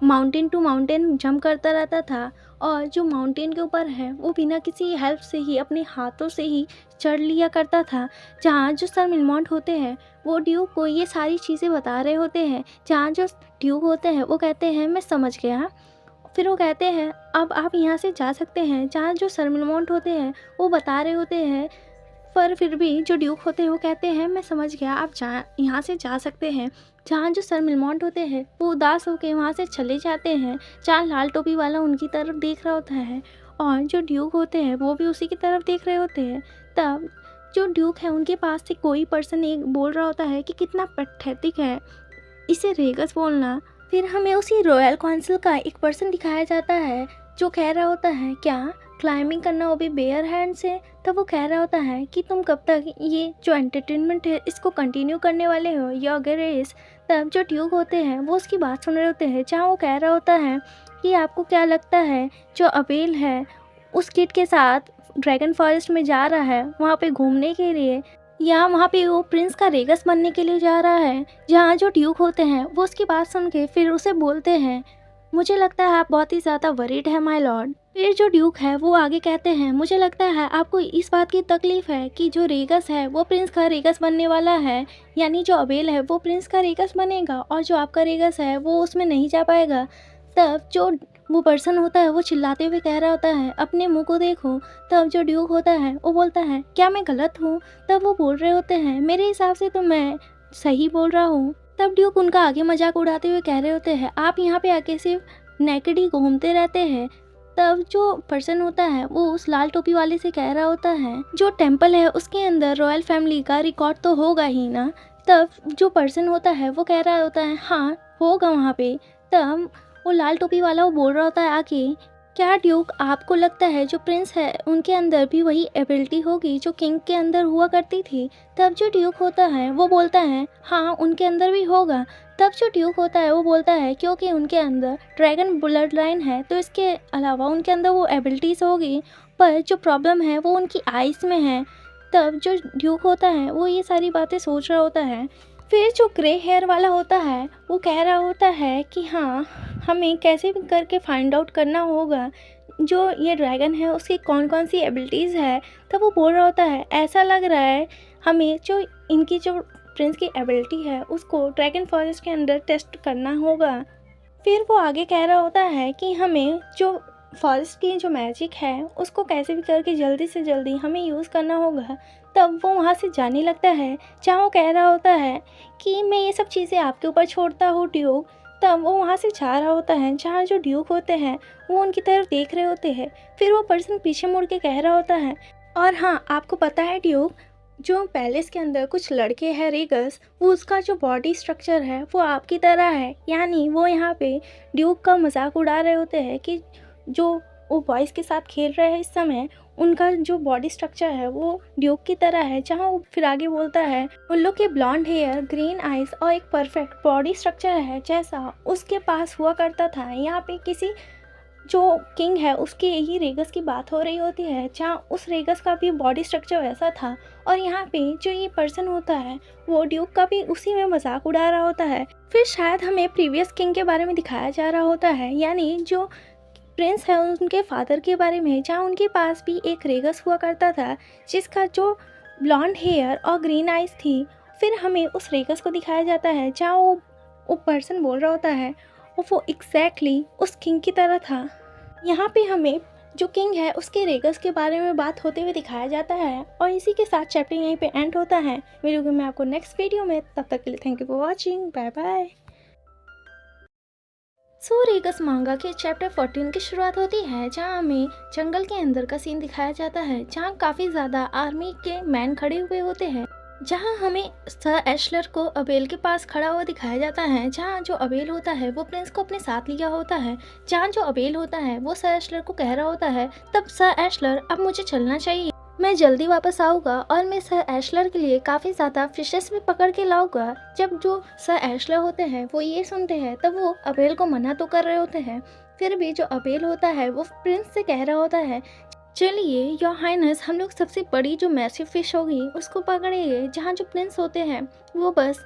माउंटेन टू माउंटेन जंप करता रहता था और जो माउंटेन के ऊपर है वो बिना किसी हेल्प से ही अपने हाथों से ही चढ़ लिया करता था। जहाँ जो सर मिलमॉन्ट होते हैं वो ड्यूक को ये सारी चीज़ें बता रहे होते हैं, जहाँ जो ड्यूक होते हैं वो कहते हैं मैं समझ गया। फिर वो कहते हैं अब आप यहाँ से जा सकते हैं, जहाँ जो सर मिलमॉन्ट होते हैं वो बता रहे होते हैं, पर फिर भी जो ड्यूक होते हैं वो कहते हैं मैं समझ गया आप यहाँ से जा सकते हैं। जहाँ जो सर मिलमॉन्ट होते हैं वो उदास होकर वहाँ से चले जाते हैं, जहाँ लाल टोपी वाला उनकी तरफ देख रहा होता है और जो ड्यूक होते हैं वो भी उसी की तरफ देख रहे होते हैं। तब जो ड्यूक है उनके पास से कोई पर्सन एक बोल रहा होता है कि कितना पैथेटिक है इसे रेगस बोलना। फिर हमें उसी रॉयल काउंसिल का एक पर्सन दिखाया जाता है जो कह रहा होता है क्या क्लाइंबिंग करना वो भी बेयर हैंड से। तब वो कह रहा होता है कि तुम कब तक ये जो एंटरटेनमेंट है इसको कंटिन्यू करने वाले हो या ग्रेस। तब जो ड्यूक होते हैं वो उसकी बात सुन रहे होते हैं, जहाँ वो कह रहा होता है कि आपको क्या लगता है जो अबेल है उस किड के साथ ड्रैगन फॉरेस्ट में जा रहा है वहाँ पे घूमने के लिए या वहाँ पे वो प्रिंस का रेगस बनने के लिए जा रहा है। जहाँ जो ड्यूक होते हैं वो उसकी बात सुन के फिर उसे बोलते हैं मुझे लगता है आप बहुत ही ज़्यादा वरीड है माय लॉर्ड। फिर जो ड्यूक है वो आगे कहते हैं मुझे लगता है आपको इस बात की तकलीफ़ है कि जो रेगस है वो प्रिंस का रेगस बनने वाला है, यानी जो अबेल है वो प्रिंस का रेगस बनेगा और जो आपका रेगस है वो उसमें नहीं जा पाएगा। तब जो वो पर्सन होता है वो चिल्लाते हुए कह रहा होता है अपने मुंह को देखो। तब जो ड्यूक होता है वो बोलता है क्या मैं गलत हूँ। तब वो बोल रहे होते हैं मेरे हिसाब से तो मैं सही बोल रहा हूँ। तब ड्यूक उनका आगे मजाक उड़ाते हुए कह रहे होते हैं आप यहाँ पे आके सिर्फ नेकेड ही घूमते रहते हैं। तब जो पर्सन होता है वो उस लाल टोपी वाले से कह रहा होता है जो टेम्पल है उसके अंदर रॉयल फैमिली का रिकॉर्ड तो होगा ही ना। तब जो पर्सन होता है वो कह रहा होता है हाँ होगा वहाँ पे। तब वो लाल टोपी वाला वो बोल रहा होता है आके क्या ड्यूक आपको लगता है जो प्रिंस है उनके अंदर भी वही एबिलिटी होगी जो किंग के अंदर हुआ करती थी। तब जो ड्यूक होता है वो बोलता है हाँ उनके अंदर भी होगा। तब जो ड्यूक होता है वो बोलता है क्योंकि उनके अंदर ड्रैगन ब्लड लाइन है तो इसके अलावा उनके अंदर वो एबिलिटीज़ होगी, पर जो प्रॉब्लम है वो उनकी आइज़ में है। तब जो ड्यूक होता है वो ये सारी बातें सोच रहा होता है। फिर जो ग्रे हेयर वाला होता है वो कह रहा होता है कि हाँ हमें कैसे भी करके फाइंड आउट करना होगा जो ये ड्रैगन है उसकी कौन कौन सी एबिलिटीज़ है। तब वो बोल रहा होता है ऐसा लग रहा है हमें जो इनकी जो प्रिंस की एबिलिटी है उसको ड्रैगन फॉरेस्ट के अंदर टेस्ट करना होगा। फिर वो आगे कह रहा होता है कि हमें जो फॉरेस्ट की जो मैजिक है उसको कैसे भी करके जल्दी से जल्दी हमें यूज़ करना होगा। तब वो वहाँ से जाने लगता है, जहाँ वो कह रहा होता है कि मैं ये सब चीज़ें आपके ऊपर छोड़ता हूँ ड्यूक। तब वो वहाँ से जा रहा होता है, जहाँ जो ड्यूक होते हैं वो उनकी तरफ देख रहे होते हैं। फिर वो पर्सन पीछे मुड़ के कह रहा होता है और हाँ आपको पता है ड्यूक जो पैलेस के अंदर कुछ लड़के हैं रेगस, वो उसका जो बॉडी स्ट्रक्चर है वो आपकी तरह है। यानी वो यहाँ पे ड्यूक का मजाक उड़ा रहे होते हैं कि जो वो बॉयज़ के साथ खेल रहे हैं इस समय, उनका जो बॉडी स्ट्रक्चर है वो ड्यूक की तरह है। जहाँ वो फिर आगे बोलता है उन लोग के ब्लॉन्ड हेयर, ग्रीन आइज़ और एक परफेक्ट बॉडी स्ट्रक्चर है जैसा उसके पास हुआ करता था। यहाँ पे किसी जो किंग है उसके ही रेगस की बात हो रही होती है, जहाँ उस रेगस का भी बॉडी स्ट्रक्चर वैसा था। और यहाँ पे जो ये पर्सन होता है वो ड्यूक का भी उसी में मजाक उड़ा रहा होता है। फिर शायद हमें प्रीवियस किंग के बारे में दिखाया जा रहा होता है, यानी जो प्रिंस है उनके फादर के बारे में, जहाँ उनके पास भी एक रेगस हुआ करता था जिसका जो ब्लॉन्ड हेयर और ग्रीन आइज थी। फिर हमें उस रेगस को दिखाया जाता है जहाँ वो पर्सन बोल रहा होता है और वो एग्जैक्टली उस किंग की तरह था। यहाँ पे हमें जो किंग है उसके रेगस के बारे में बात होते हुए दिखाया जाता है। और इसी के साथ चैप्टर यहीं पे एंड होता है। मिलूंगी मैं आपको नेक्स्ट वीडियो में, तब तक के लिए thank you for watching, bye bye. Regus manga के चैप्टर 14 की शुरुआत होती है, जहाँ हमें जंगल के अंदर का सीन दिखाया जाता है, जहाँ काफ़ी ज़्यादा आर्मी के मैन खड़े हुए होते हैं। जहाँ हमें सर एशलर को अबेल के पास खड़ा हुआ दिखाया जाता है, जहाँ जो अबेल होता है वो प्रिंस को अपने साथ लिया होता है। जहाँ जो अबेल होता है वो सर एशलर को कह रहा होता है, तब सर एशलर अब मुझे चलना चाहिए, मैं जल्दी वापस आऊँगा और मैं सर एशलर के लिए काफ़ी ज़्यादा फिशेस भी पकड़ के लाऊंगा। जब जो सर एशलर होते हैं वो ये सुनते हैं तब वो अबेल को मना तो कर रहे होते हैं, फिर भी जो अबेल होता है वो प्रिंस से कह रहा होता है, चलिए योर हाइनेस, हम लोग सबसे बड़ी जो मैसिव फिश होगी उसको पकड़ेंगे। जहाँ जो प्रिंस होते हैं वो बस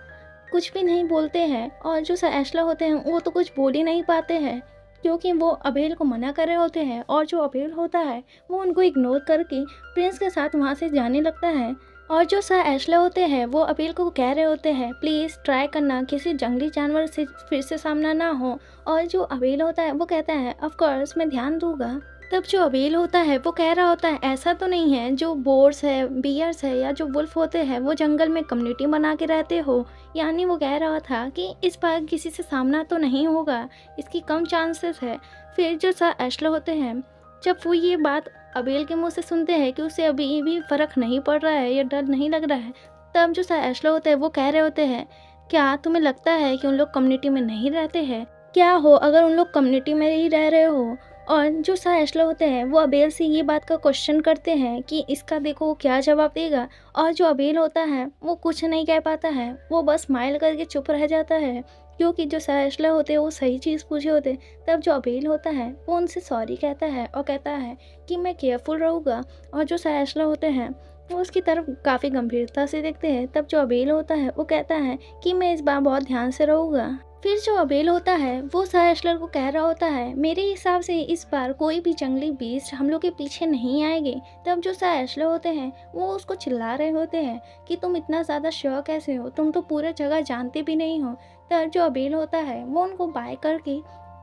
कुछ भी नहीं बोलते हैं, और जो सर एशलर होते हैं वो तो कुछ बोल ही नहीं पाते हैं क्योंकि वो अबेल को मना कर रहे होते हैं। और जो अबेल होता है वो उनको इग्नोर करके प्रिंस के साथ वहाँ से जाने लगता है। और जो सर एशलर होते हैं वो अबेल को कह रहे होते हैं, प्लीज़ ट्राई करना किसी जंगली जानवर से फिर से सामना ना हो। और जो अबेल होता है वो कहता है, ऑफ कोर्स मैं ध्यान दूंगा। तब जो अबेल होता है वो कह रहा होता है, ऐसा तो नहीं है जो बोर्स है, बियर्स है या जो वुल्फ होते हैं वो जंगल में कम्युनिटी बना के रहते हो। यानी वो कह रहा था कि इस बार किसी से सामना तो नहीं होगा, इसकी कम चांसेस है। फिर जो सर एशलर होते हैं जब वो ये बात अबेल के मुंह से सुनते हैं कि उसे अभी भी फ़र्क नहीं पड़ रहा है या डर नहीं लग रहा है, तब जो सर एशलर होते हैं वो कह रहे होते हैं, क्या तुम्हें लगता है कि उन लोग कम्युनिटी में नहीं रहते हैं? क्या हो अगर उन लोग कम्युनिटी में ही रह रहे हो? और जो सर एशलर होते हैं वो अबेल से ये बात का क्वेश्चन करते हैं कि इसका देखो वो क्या जवाब देगा। और जो अबेल होता है वो कुछ नहीं कह पाता है, वो बस स्माइल करके चुप रह जाता है क्योंकि जो सर एशलर होते हैं वो सही चीज़ पूछे होते। तब जो अबेल होता है वो उनसे सॉरी कहता है और कहता है कि मैं केयरफुल रहूँगा। और जो सर एशलर होते हैं वो उसकी तरफ काफ़ी गंभीरता से देखते हैं। तब जो अबेल होता है वो कहता है कि मैं इस बार बहुत ध्यान से रहूँगा। फिर जो अबेल होता है वो सर एशलर को कह रहा होता है, मेरे हिसाब से इस बार कोई भी जंगली बीस्ट हम लोग के पीछे नहीं आएंगे। तब जो सर एशलर होते हैं वो उसको चिल्ला रहे होते हैं कि तुम इतना ज़्यादा श्योर कैसे हो, तुम तो पूरे जगह जानते भी नहीं हो। तब जो अबेल होता है वो उनको बाय करके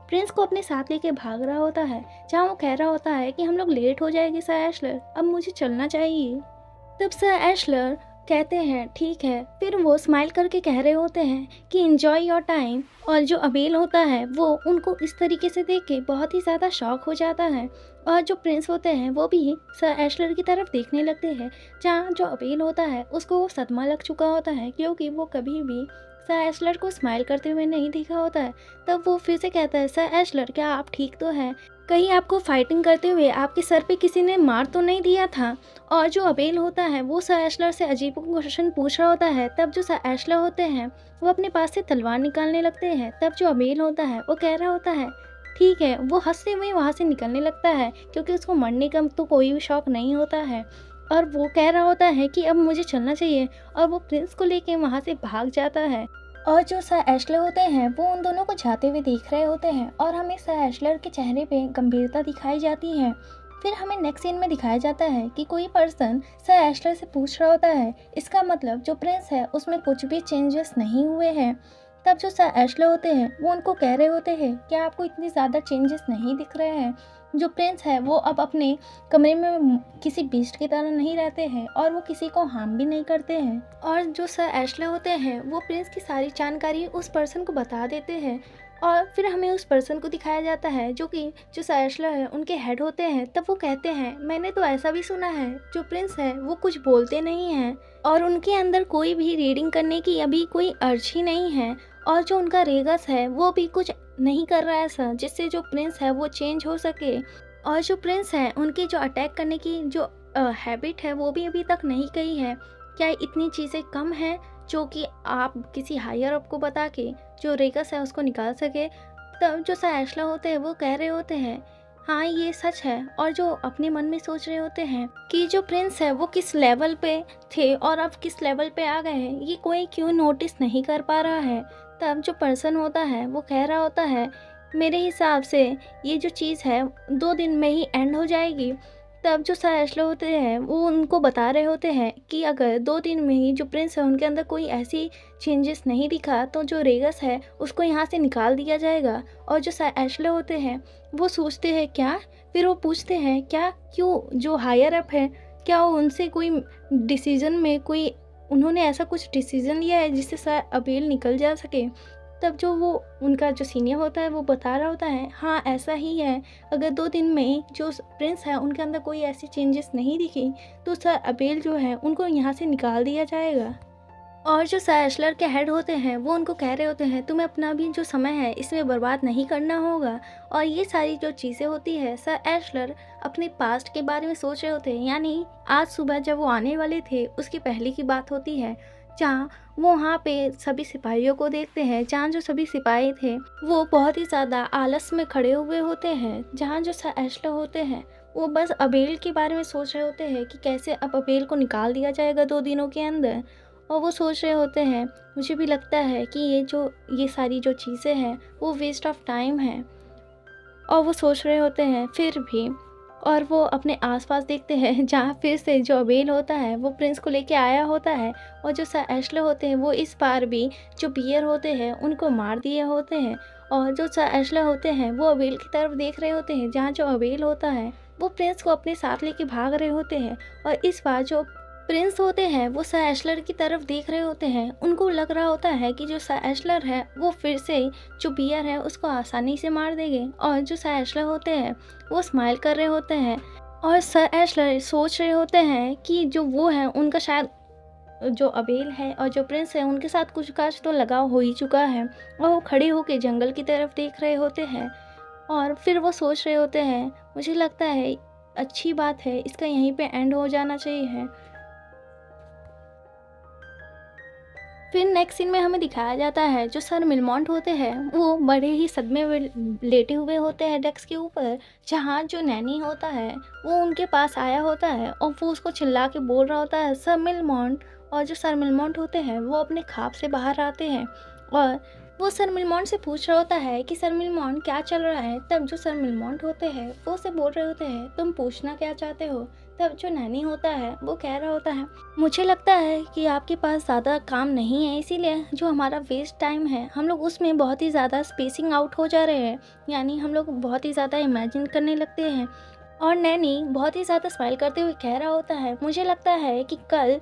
प्रिंस को अपने साथ लेके भाग रहा होता है, जहाँ वो कह रहा होता है कि हम लोग लेट हो जाएंगे सर एशलर, अब मुझे चलना चाहिए। तब सर एशलर कहते हैं ठीक है। फिर वो स्माइल करके कह रहे होते हैं कि एंजॉय योर टाइम। और जो अबेल होता है वो उनको इस तरीके से देख के बहुत ही ज़्यादा शॉक हो जाता है। और जो प्रिंस होते हैं वो भी सर एशलर की तरफ देखने लगते हैं, जहाँ जो अबेल होता है उसको वो सदमा लग चुका होता है क्योंकि वो कभी भी सर एशलर को स्माइल करते हुए नहीं देखा होता है। तब वो फिर से कहता है, सर एशलर क्या आप ठीक तो हैं? कहीं आपको फाइटिंग करते हुए आपके सर पे किसी ने मार तो नहीं दिया था? और जो अबेल होता है वो सर एशलर से अजीब क्वेश्चन पूछ रहा होता है। तब जो सर एशलर होते हैं वो अपने पास से तलवार निकालने लगते हैं। तब जो अबेल होता है वो कह रहा होता है ठीक है। वो हंसते हुए वहाँ से निकलने लगता है क्योंकि उसको मरने का तो कोई भी शौक नहीं होता है। और वो कह रहा होता है कि अब मुझे चलना चाहिए, और वो प्रिंस को लेके वहाँ से भाग जाता है। और जो सर एशलर होते हैं वो उन दोनों को जाते हुए देख रहे होते हैं और हमें सर एशलर के चेहरे पे गंभीरता दिखाई जाती है। फिर हमें नेक्स्ट सीन में दिखाया जाता है कि कोई पर्सन सर एशलर से पूछ रहा होता है, इसका मतलब जो प्रिंस है उसमें कुछ भी चेंजेस नहीं हुए हैं। तब जो सर एशलर होते हैं वो उनको कह रहे होते हैं, क्या आपको इतनी ज़्यादा चेंजेस नहीं दिख रहे हैं? जो प्रिंस है वो अब अपने कमरे में किसी बीस्ट की तरह नहीं रहते हैं और वो किसी को हार्म भी नहीं करते हैं। और जो सर एशलर होते हैं वो प्रिंस की सारी जानकारी उस पर्सन को बता देते हैं। और फिर हमें उस पर्सन को दिखाया जाता है जो कि जो सर एशलर है उनके हेड होते हैं। तब वो कहते हैं, मैंने तो ऐसा भी सुना है जो प्रिंस है वो कुछ बोलते नहीं हैं और उनके अंदर कोई भी रीडिंग करने की अभी कोई अर्ज ही नहीं है। और जो उनका रेगस है वो भी कुछ नहीं कर रहा है ऐसा जिससे जो प्रिंस है वो चेंज हो सके। और जो प्रिंस हैं उनकी जो अटैक करने की जो हैबिट है वो भी अभी तक नहीं गई है। क्या इतनी चीज़ें कम हैं जो कि आप किसी हायर अप को बता के जो रेगस है उसको निकाल सके? तब जो साइस्ला होते हैं वो कह रहे होते हैं हाँ ये सच है, और जो अपने मन में सोच रहे होते हैं कि जो प्रिंस है वो किस लेवल पे थे और अब किस लेवल पे आ गए हैं, ये कोई क्यों नोटिस नहीं कर पा रहा है। तब जो पर्सन होता है वो कह रहा होता है मेरे हिसाब से ये जो चीज़ है 2 दिन में ही एंड हो जाएगी। तब जो साइस्ला होते हैं वो उनको बता रहे होते हैं कि अगर 2 दिन में ही जो प्रिंस है उनके अंदर कोई ऐसी चेंजेस नहीं दिखा तो जो रेगस है उसको यहाँ से निकाल दिया जाएगा। और जो साइस्ला होते हैं वो सोचते हैं क्या, फिर वो पूछते हैं क्या क्यों जो हायर अप है क्या वो उनसे कोई डिसीजन में कोई उन्होंने ऐसा कुछ डिसीजन लिया है जिससे शायद अबेल निकल जा सके। तब जो वो उनका जो सीनियर होता है वो बता रहा होता है हाँ ऐसा ही है, अगर 2 दिन में जो प्रिंस है उनके अंदर कोई ऐसी चेंजेस नहीं दिखी तो सर अबेल जो है उनको यहाँ से निकाल दिया जाएगा। और जो सैशलर के हेड होते हैं वो उनको कह रहे होते हैं तुम्हें अपना भी जो समय है इसमें बर्बाद नहीं करना होगा। और ये सारी जो चीज़ें होती है सर एशलर अपने पास्ट के बारे में सोच रहे होते हैं, यानी आज सुबह जब वो आने वाले थे उसकी पहले की बात होती है जहाँ वो वहाँ पे सभी सिपाहियों को देखते हैं, जहाँ जो सभी सिपाही थे वो बहुत ही ज़्यादा आलस में खड़े हुए होते हैं, जहाँ जो सर एशलर होते हैं वो बस अबेल के बारे में सोच रहे होते हैं कि कैसे अब अबेल को निकाल दिया जाएगा 2 दिनों के अंदर। और वो सोच रहे होते हैं मुझे भी लगता है कि ये सारी जो चीज़ें हैं वो वेस्ट ऑफ टाइम है। और वो सोच रहे होते हैं फिर भी, और वो अपने आसपास देखते हैं जहाँ फिर से जो अबेल होता है वो प्रिंस को लेके आया होता है। और जो सर एशले होते हैं वो इस बार भी जो बियर होते हैं उनको मार दिए होते हैं। और जो सर एशले होते हैं वो अबेल की तरफ देख रहे होते हैं, जहाँ जो अबेल होता है वो प्रिंस को अपने साथ लेके भाग रहे होते हैं। और इस बार जो प्रिंस होते हैं वो सर एशलर की तरफ देख रहे होते हैं, उनको लग रहा होता है कि जो सर एशलर है वो फिर से जो बियर है उसको आसानी से मार देंगे। और जो सर एशलर होते हैं वो स्माइल कर रहे होते हैं। और सर एशलर सोच रहे होते हैं कि जो वो है उनका शायद जो अबेल है और जो प्रिंस है उनके साथ कुछ काज तो लगाव हो ही चुका है। और वो खड़े होके जंगल की तरफ देख रहे होते हैं और फिर वो सोच रहे होते हैं मुझे लगता है अच्छी बात है, इसका यहीं पे एंड हो जाना चाहिए। फिर नेक्स्ट सीन में हमें दिखाया जाता है जो सर मिलमॉन्ट होते हैं वो बड़े ही सदमे में लेटे हुए होते हैं डेस्क के ऊपर, जहाँ जो नैनी होता है वो उनके पास आया होता है और वो उसको चिल्ला के बोल रहा होता है सर मिलमॉन्ट। और जो सर मिलमॉन्ट होते हैं वो अपने ख्वाब से बाहर आते हैं और वो सर मिलमॉन्ट से पूछ रहा होता है कि सर मिलमॉन्ट क्या चल रहा है। तब जो सर मिलमॉन्ट होते हैं वो उसे बोल रहे होते हैं तुम पूछना क्या चाहते हो। तब जो नैनी होता है वो कह रहा होता है मुझे लगता है कि आपके पास ज़्यादा काम नहीं है, इसीलिए जो हमारा वेस्ट टाइम है हम लोग उसमें बहुत ही ज़्यादा स्पेसिंग आउट हो जा रहे हैं, यानी हम लोग बहुत ही ज़्यादा इमेजिन करने लगते हैं। और नैनी बहुत ही ज़्यादा स्माइल करते हुए कह रहा होता है मुझे लगता है कि कल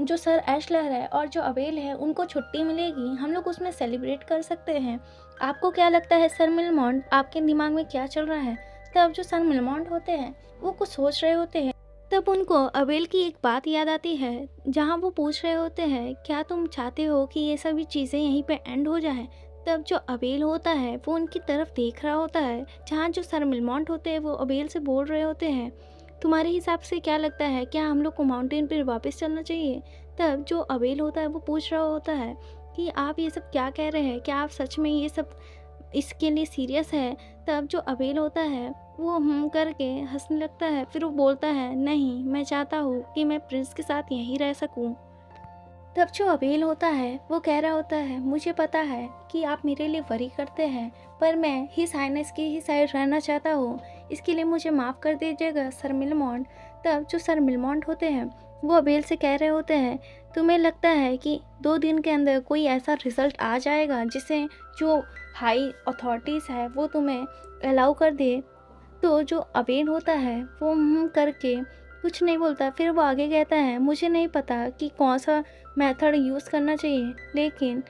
जो सर एशलर है और जो अबेल है उनको छुट्टी मिलेगी, हम लोग उसमें सेलिब्रेट कर सकते हैं। आपको क्या लगता है सर मिलमॉन्ट, आपके दिमाग में क्या चल रहा है। तब जो सर मिलमॉन्ट होते हैं वो कुछ सोच रहे होते हैं। तब उनको अबेल की एक बात याद आती है जहाँ वो पूछ रहे होते हैं क्या तुम चाहते हो कि ये सभी चीज़ें यहीं पे एंड हो जाए। तब जो अबेल होता है वो उनकी तरफ देख रहा होता है, जहाँ जो सर मिलमॉन्ट होते हैं वो अबेल से बोल रहे होते हैं तुम्हारे हिसाब से क्या लगता है क्या हम लोग को माउंटेन पर वापस चलना चाहिए। तब जो अबेल होता है वो पूछ रहा होता है कि आप ये सब क्या कह रहे हैं, क्या आप सच में ये सब इसके लिए सीरियस है। तब जो अबेल होता है वो करके हंसने लगता है, फिर वो बोलता है नहीं मैं चाहता हूँ कि मैं प्रिंस के साथ यहीं रह सकूँ। तब जो अबेल होता है वो कह रहा होता है मुझे पता है कि आप मेरे लिए वरी करते हैं, पर मैं हिज हाइनेस की ही साइड रहना चाहता हूँ, इसके लिए मुझे माफ़ कर दीजिएगा सर मिलमॉन्ट। तब जो सर मिलमॉन्ट होते हैं वो अबेल से कह रहे होते हैं तुम्हें लगता है कि 2 दिन के अंदर कोई ऐसा रिज़ल्ट आ जाएगा जिसे जो हाई अथॉरिटीज़ है वो तुम्हें अलाउ कर दे। तो जो अबेल होता है वो करके कुछ नहीं बोलता, फिर वो आगे कहता है मुझे नहीं पता कि कौन सा मेथड यूज़ करना चाहिए, लेकिन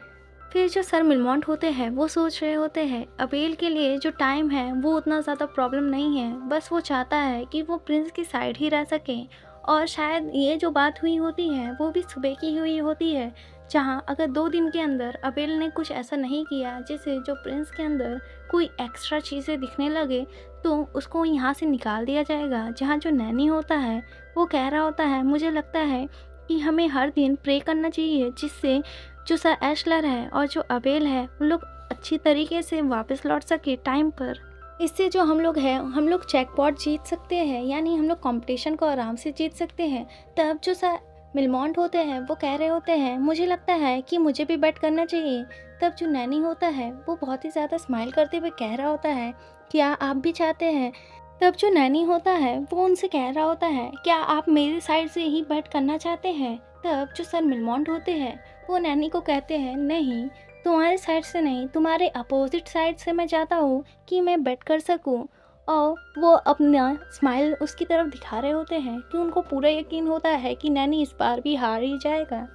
फिर जो सर मिलमॉन्ट होते हैं वो सोच रहे होते हैं अबेल के लिए जो टाइम है वो उतना ज़्यादा प्रॉब्लम नहीं है, बस वो चाहता है कि वो प्रिंस की साइड ही रह सके। और शायद ये जो बात हुई होती है वो भी सुबह की हुई होती है, जहाँ अगर 2 दिन के अंदर अबेल ने कुछ ऐसा नहीं किया जिससे जो प्रिंस के अंदर कोई एक्स्ट्रा चीज़ें दिखने लगे तो उसको यहाँ से निकाल दिया जाएगा। जहाँ जो नैनी होता है वो कह रहा होता है, मुझे लगता है कि हमें हर दिन प्रे करना चाहिए जिससे जो सर एशलर है और जो अबेल है उन लोग अच्छी तरीके से वापस लौट सके टाइम पर। इससे जो हम लोग हैं हम लोग जैकपॉट जीत सकते हैं, यानी हम लोग कंपटीशन को आराम से जीत सकते हैं। तब जो सर मिलमॉन्ट होते हैं वो कह रहे होते हैं, मुझे लगता है कि मुझे भी बेट करना चाहिए। तब जो नैनी होता है वो बहुत ही ज़्यादा स्माइल करते हुए कह रहा होता है, क्या आप भी चाहते हैं? तब जो नैनी होता है वो उनसे कह रहा होता है, क्या आप मेरी साइड से ही बेट करना चाहते हैं? तब जो सर मिलमॉन्ट होते हैं वो नैनी को कहते हैं, नहीं, तुम्हारे साइड से नहीं, तुम्हारे अपोजिट साइड से मैं चाहता हूँ कि मैं बेट कर सकूँ। और वो अपना स्माइल उसकी तरफ दिखा रहे होते हैं कि उनको पूरा यकीन होता है कि नैनी इस बार भी हार ही जाएगा।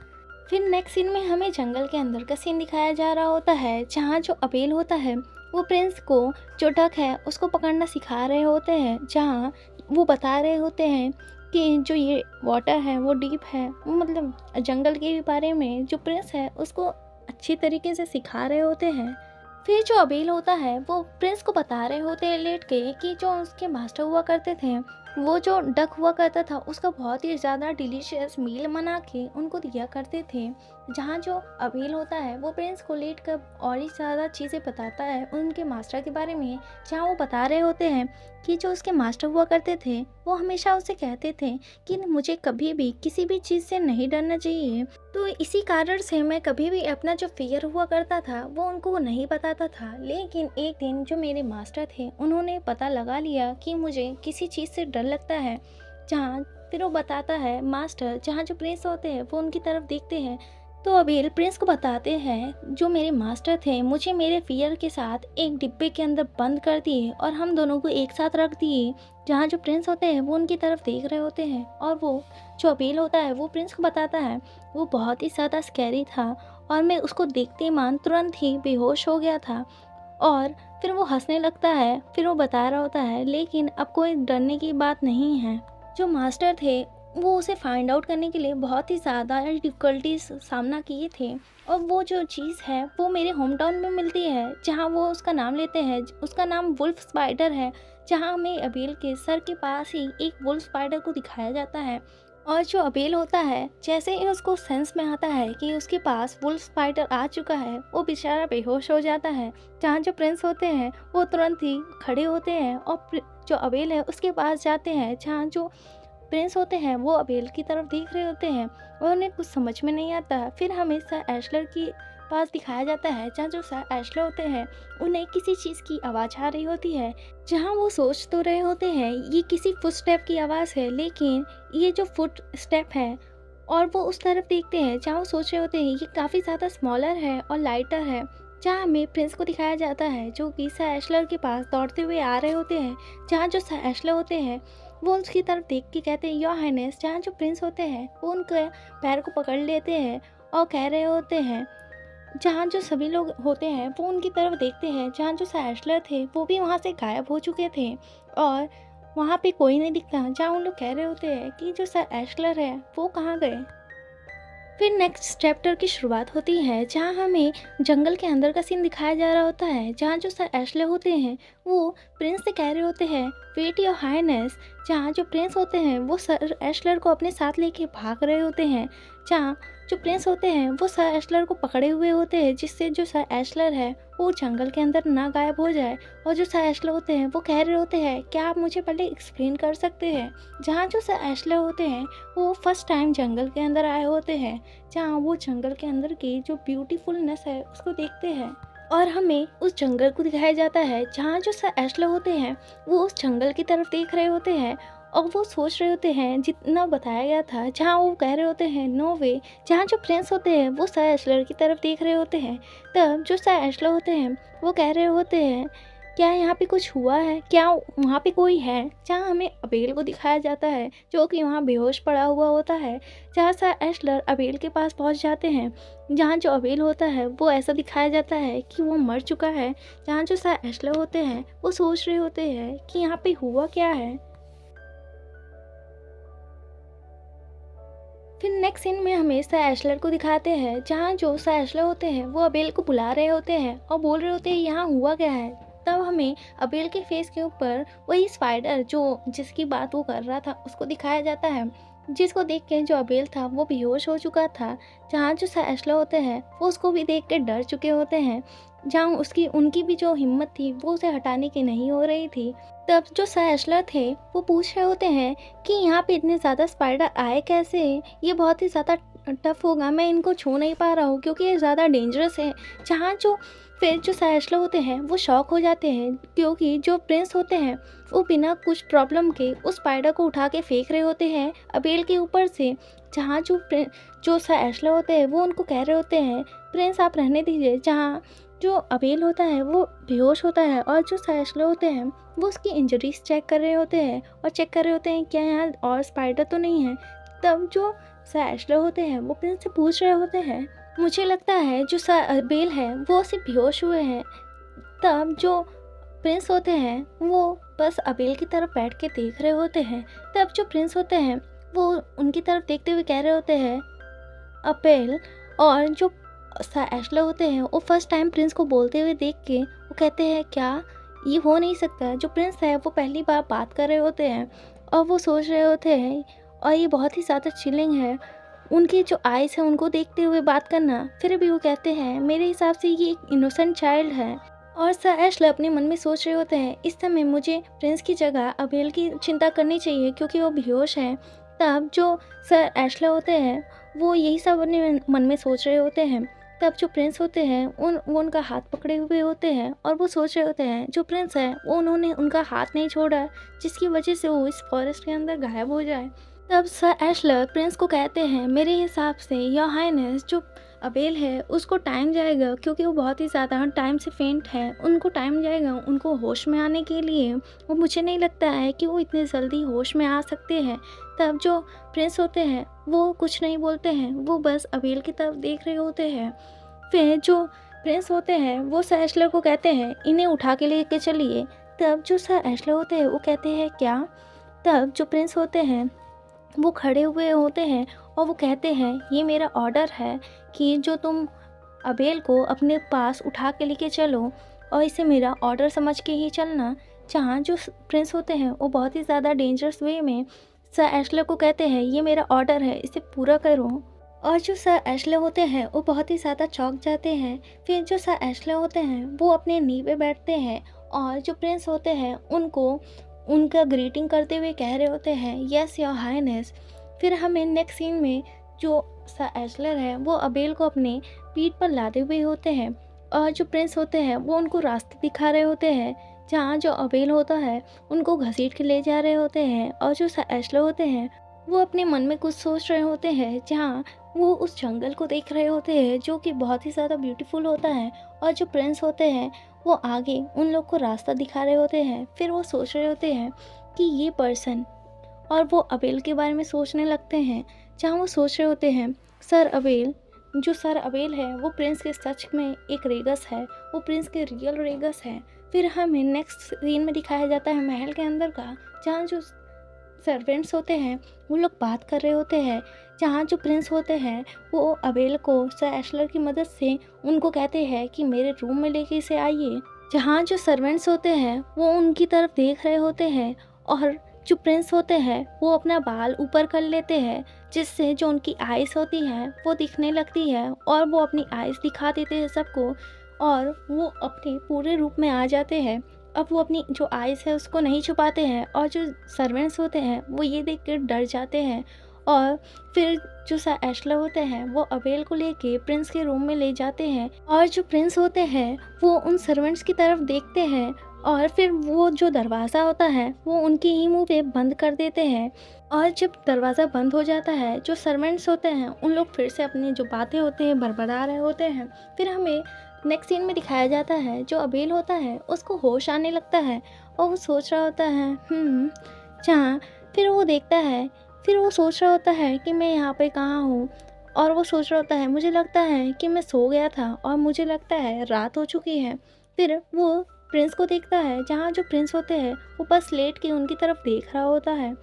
फिर नेक्स्ट सीन में हमें जंगल के अंदर का सीन दिखाया जा रहा होता है, जहाँ जो अबेल होता है वो प्रिंस को जो डक है उसको पकड़ना सिखा रहे होते हैं। जहाँ वो बता रहे होते हैं कि जो ये वाटर है वो डीप है, वो मतलब जंगल के बारे में जो प्रिंस है उसको अच्छी तरीके से सिखा रहे होते हैं। फिर जो अबेल होता है वो प्रिंस को बता रहे होते हैं लेट के कि जो उसके मास्टर हुआ करते थे वो जो डक हुआ करता था उसका बहुत ही ज़्यादा डिलीशियस मील बना के उनको दिया करते थे। जहाँ जो अबेल होता है वो प्रिंस को लेट कर और ही ज़्यादा चीज़ें बताता है उनके मास्टर के बारे में। जहाँ वो बता रहे होते हैं कि जो उसके मास्टर हुआ करते थे वो हमेशा उसे कहते थे कि मुझे कभी भी किसी भी चीज़ से नहीं डरना चाहिए। तो इसी कारण से मैं कभी भी अपना जो फियर हुआ करता था वो उनको नहीं बताता था। लेकिन एक दिन जो मेरे मास्टर थे उन्होंने पता लगा लिया कि मुझे किसी चीज़ से डर लगता है। जहाँ फिर वो बताता है मास्टर, जहाँ जो प्रिंस होते हैं वो उनकी तरफ देखते हैं तो अबेल प्रिंस को बताते हैं, जो मेरे मास्टर थे मुझे मेरे फियर के साथ एक डिब्बे के अंदर बंद कर दिए और हम दोनों को एक साथ रख दिए। जहाँ जो प्रिंस होते हैं वो उनकी तरफ देख रहे होते हैं और वो जो अबेल होता है वो प्रिंस को बताता है वो बहुत ही ज़्यादा स्कैरी था और मैं उसको देखते ही मान तुरंत ही बेहोश हो गया था। और फिर वो हंसने लगता है। फिर वो बता रहा होता है, लेकिन अब कोई डरने की बात नहीं है। जो मास्टर थे वो उसे फाइंड आउट करने के लिए बहुत ही ज़्यादा डिफ़िकल्टीज सामना किए थे और वो जो चीज़ है वो मेरे होम टाउन में मिलती है। जहाँ वो उसका नाम लेते हैं, उसका नाम वुल्फ स्पाइडर है। जहाँ हमें अबेल के सर के पास ही एक वुल्फ स्पाइडर को दिखाया जाता है। और जो अबेल होता है जैसे ही उसको सेंस में आता है कि उसके पास वुल्फ स्पाइडर आ चुका है वो बेचारा बेहोश हो जाता है। जहाँ जो प्रिंस होते हैं वो तुरंत ही खड़े होते हैं और जो अबेल है उसके पास जाते हैं। जहाँ जो प्रिंस होते हैं वो अबेल की तरफ देख रहे होते हैं और उन्हें कुछ समझ में नहीं आता। फिर हमें सर एशलर की पास दिखाया जाता है, जहाँ जो सर एशलर होते हैं उन्हें किसी चीज़ की आवाज़ आ रही होती है। जहाँ वो सोच तो रहे होते हैं ये किसी फुट स्टेप की आवाज़ है, लेकिन ये जो फुट स्टेप है और वो उस तरफ देखते हैं जहाँ वो सोच रहे होते हैं ये काफ़ी ज़्यादा स्मॉलर है और लाइटर है। जहाँ हमें प्रिंस को दिखाया जाता है जो कि सर एशलर के पास दौड़ते हुए आ रहे होते हैं। जहाँ जो सर एशलर होते हैं वो उसकी तरफ देख के कहते हैं योर हाइनेस। जहाँ जो प्रिंस होते हैं वो उनके पैर को पकड़ लेते हैं और कह रहे होते हैं, जहाँ जो सभी लोग होते हैं वो उनकी तरफ देखते हैं। जहाँ जो सर एशलर थे वो भी वहाँ से गायब हो चुके थे और वहाँ पे कोई नहीं दिखता। जहाँ उन लोग कह रहे होते हैं कि जो सर एशलर है वो कहाँ गए। फिर नेक्स्ट चैप्टर की शुरुआत होती है, जहाँ हमें जंगल के अंदर का सीन दिखाया जा रहा होता है। जहाँ जो सर एशलर होते हैं वो प्रिंस से कह रहे होते हैं वेट योर हाइनेस। जहाँ जो प्रिंस होते हैं वो सर एशलर को अपने साथ लेके भाग रहे होते हैं। जहाँ जो प्रिंस होते हैं वो सर एशलर को पकड़े हुए होते हैं, जिससे जो सर एशलर है वो जंगल के अंदर ना गायब हो जाए। और जो सर एशलर होते हैं वो कह रहे होते हैं, क्या आप मुझे पहले एक्सप्लेन कर सकते हैं। जहाँ जो सर एशलर होते हैं वो फर्स्ट टाइम जंगल के अंदर आए होते हैं। जहाँ वो जंगल के अंदर की जो ब्यूटीफुलनेस है उसको देखते हैं और हमें उस जंगल को दिखाया जाता है। जहाँ जो सर एशलर होते हैं वो उस जंगल की तरफ देख रहे होते हैं और वो सोच रहे होते हैं जितना बताया गया था। जहाँ वो कह रहे होते हैं नो वे। जहाँ जो प्रिंस होते हैं वो सर एशलर की तरफ देख रहे होते हैं। तब जो सर एशलर होते हैं वो कह रहे होते हैं, क्या यहाँ पे कुछ हुआ है, क्या वहाँ पे कोई है। जहाँ हमें अबेल को दिखाया जाता है जो कि वहाँ बेहोश पड़ा हुआ होता है। जहाँ सर एशलर अबेल के पास पहुँच जाते हैं। जहाँ जो अबेल होता है वो ऐसा दिखाया जाता है कि वो मर चुका है। जहाँ जो सर एशलर होते हैं वो सोच रहे होते हैं कि यहाँ पे हुआ क्या है। फिर नेक्स्ट सीन में हमें सर एशलर को दिखाते हैं, जहाँ जो सर एशलर होते हैं वो अबेल को बुला रहे होते हैं और बोल रहे होते हैं यहाँ हुआ क्या है। तब हमें अबेल के फेस के ऊपर वही स्पाइडर जो जिसकी बात वो कर रहा था उसको दिखाया जाता है, जिसको देख के जो अबेल था वो बेहोश हो चुका था। जहाँ जो एशले होते हैं वो उसको भी देख के डर चुके होते हैं, जहाँ उसकी उनकी भी जो हिम्मत थी वो उसे हटाने की नहीं हो रही थी। तब जो एशलर थे वो पूछ रहे होते हैं कि यहाँ पे इतने ज़्यादा स्पाइडर आए कैसे, ये बहुत ही ज़्यादा टफ होगा, मैं इनको छू नहीं पा रहा हूँ क्योंकि ये ज़्यादा डेंजरस है। जहाँ जो फिर जो सैशले होते हैं वो शॉक हो जाते हैं क्योंकि जो प्रिंस होते हैं वो बिना कुछ प्रॉब्लम के उस स्पाइडर को उठा के फेंक रहे होते हैं अबेल के ऊपर से। जहाँ जो सैशले होते हैं वो उनको कह रहे होते हैं प्रिंस आप रहने दीजिए। जहाँ जो अबेल होता है वो बेहोश होता है और जो सैशले होते हैं वो उसकी इंजरीज चेक कर रहे होते हैं और चेक कर रहे होते हैं क्या यहाँ और स्पाइडर तो नहीं है। तब जो सैशले होते हैं वो प्रिंस से पूछ रहे होते हैं, मुझे लगता है जो अबेल है वो सिर्फ बेहोश हुए हैं। तब जो प्रिंस होते हैं वो बस अबेल की तरफ बैठ के देख रहे होते हैं। तब जो प्रिंस होते हैं वो उनकी तरफ देखते हुए कह रहे होते हैं अबेल। और जो एशले होते हैं वो फर्स्ट टाइम प्रिंस को बोलते हुए देख के वो कहते हैं क्या ये हो नहीं सकता। जो प्रिंस है वो पहली बार बात कर रहे होते हैं और वो सोच रहे होते हैं और ये बहुत ही ज़्यादा चिलिंग है उनकी जो आइज़ है उनको देखते हुए बात करना। फिर भी वो कहते हैं मेरे हिसाब से ये एक इनोसेंट चाइल्ड है। और सर एशले अपने मन में सोच रहे होते हैं इस समय मुझे प्रिंस की जगह अबेल की चिंता करनी चाहिए क्योंकि वो बेहोश है। तब जो सर एशले होते हैं वो यही सब अपने मन में सोच रहे होते हैं। तब जो प्रिंस होते हैं वो उनका हाथ पकड़े हुए होते हैं और वो सोच रहे होते हैं जो प्रिंस है वो उन्होंने उनका हाथ नहीं छोड़ा जिसकी वजह से वो इस फॉरेस्ट के अंदर गायब हो जाए। तब सर एशलर प्रिंस को कहते हैं मेरे हिसाब से योर हाइनेस जो अबेल है उसको टाइम जाएगा क्योंकि वो बहुत ही ज़्यादा टाइम से फेंट है, उनको टाइम जाएगा उनको होश में आने के लिए। वो मुझे नहीं लगता है कि वो इतने जल्दी होश में आ सकते हैं। तब जो प्रिंस होते हैं वो कुछ नहीं बोलते हैं, वो बस अबेल की तरफ देख रहे होते हैं। फिर जो प्रिंस होते हैं वो सर एशलर को कहते हैं इन्हें उठा के लेके चलिए। तब जो सर एशलर होते हैं वो कहते हैं क्या। तब जो प्रिंस होते हैं वो खड़े हुए होते हैं और वो कहते हैं ये मेरा ऑर्डर है कि जो तुम अबेल को अपने पास उठा के लेके चलो और इसे मेरा ऑर्डर समझ के ही चलना। जहाँ जो प्रिंस होते हैं वो बहुत ही ज़्यादा डेंजरस वे में सर एशले को कहते हैं ये मेरा ऑर्डर है इसे पूरा करो। और जो सर एशले होते हैं वो बहुत ही ज़्यादा चौंक जाते हैं। फिर जो सर एशले होते हैं वो अपने नी पे बैठते हैं और जो प्रिंस होते हैं उनको उनका ग्रीटिंग करते हुए कह रहे होते हैं यस योर हाइनेस। फिर हमें नेक्स्ट सीन में जो सर एशलर है वो अबेल को अपने पीठ पर लादे हुए होते हैं और जो प्रिंस होते हैं वो उनको रास्ते दिखा रहे होते हैं। जहाँ जो अबेल होता है उनको घसीट के ले जा रहे होते हैं और जो सर एशलर होते हैं वो अपने मन में कुछ सोच रहे होते हैं। जहाँ वो उस जंगल को देख रहे होते हैं जो कि बहुत ही ज़्यादा ब्यूटीफुल होता है और जो प्रिंस होते हैं वो आगे उन लोग को रास्ता दिखा रहे होते हैं। फिर वो सोच रहे होते हैं कि ये पर्सन, और वो अबेल के बारे में सोचने लगते हैं। जहाँ वो सोच रहे होते हैं सर अबेल, जो सर अबेल है वो प्रिंस के सच में एक रेगस है, वो प्रिंस के रियल रेगस है। फिर हमें नेक्स्ट सीन में दिखाया जाता है महल के अंदर का, जहाँ जो सर्वेंट्स होते हैं वो लोग बात कर रहे होते हैं। जहाँ जो प्रिंस होते हैं वो अबेल को सर एशलर की मदद से उनको कहते हैं कि मेरे रूम में लेके इसे आइए। जहाँ जो सर्वेंट्स होते हैं वो उनकी तरफ देख रहे होते हैं और जो प्रिंस होते हैं वो अपना बाल ऊपर कर लेते हैं जिससे जो उनकी आइज़ होती हैं वो दिखने लगती है और वो अपनी आइज़ दिखा देते हैं सबको और वो अपने पूरे रूप में आ जाते हैं। अब वो अपनी जो आइज़ है उसको नहीं छुपाते हैं और जो सर्वेंट्स होते हैं वो ये देख कर डर जाते हैं। और फिर जो सर एशलर होते हैं वो अबेल को लेके प्रिंस के रूम में ले जाते हैं और जो प्रिंस होते हैं वो उन सर्वेंट्स की तरफ देखते हैं और फिर वो जो दरवाज़ा होता है वो उनके ही मुंह पे बंद कर देते हैं। और जब दरवाज़ा बंद हो जाता है जो सर्वेंट्स होते हैं उन लोग फिर से अपनी जो बातें होते हैं बड़बड़ा रहे होते हैं। फिर हमें नेक्स्ट सीन में दिखाया जाता है जो अबेल होता है उसको होश आने लगता है और वो सोच रहा होता है जहाँ फिर वो देखता है, फिर वो सोच रहा होता है कि मैं यहाँ पे कहाँ हूँ। और वो सोच रहा होता है मुझे लगता है कि मैं सो गया था और मुझे लगता है रात हो चुकी है। फिर वो प्रिंस को देखता है जहाँ जो प्रिंस होते हैं वो बस लेट के उनकी तरफ देख रहा होता है।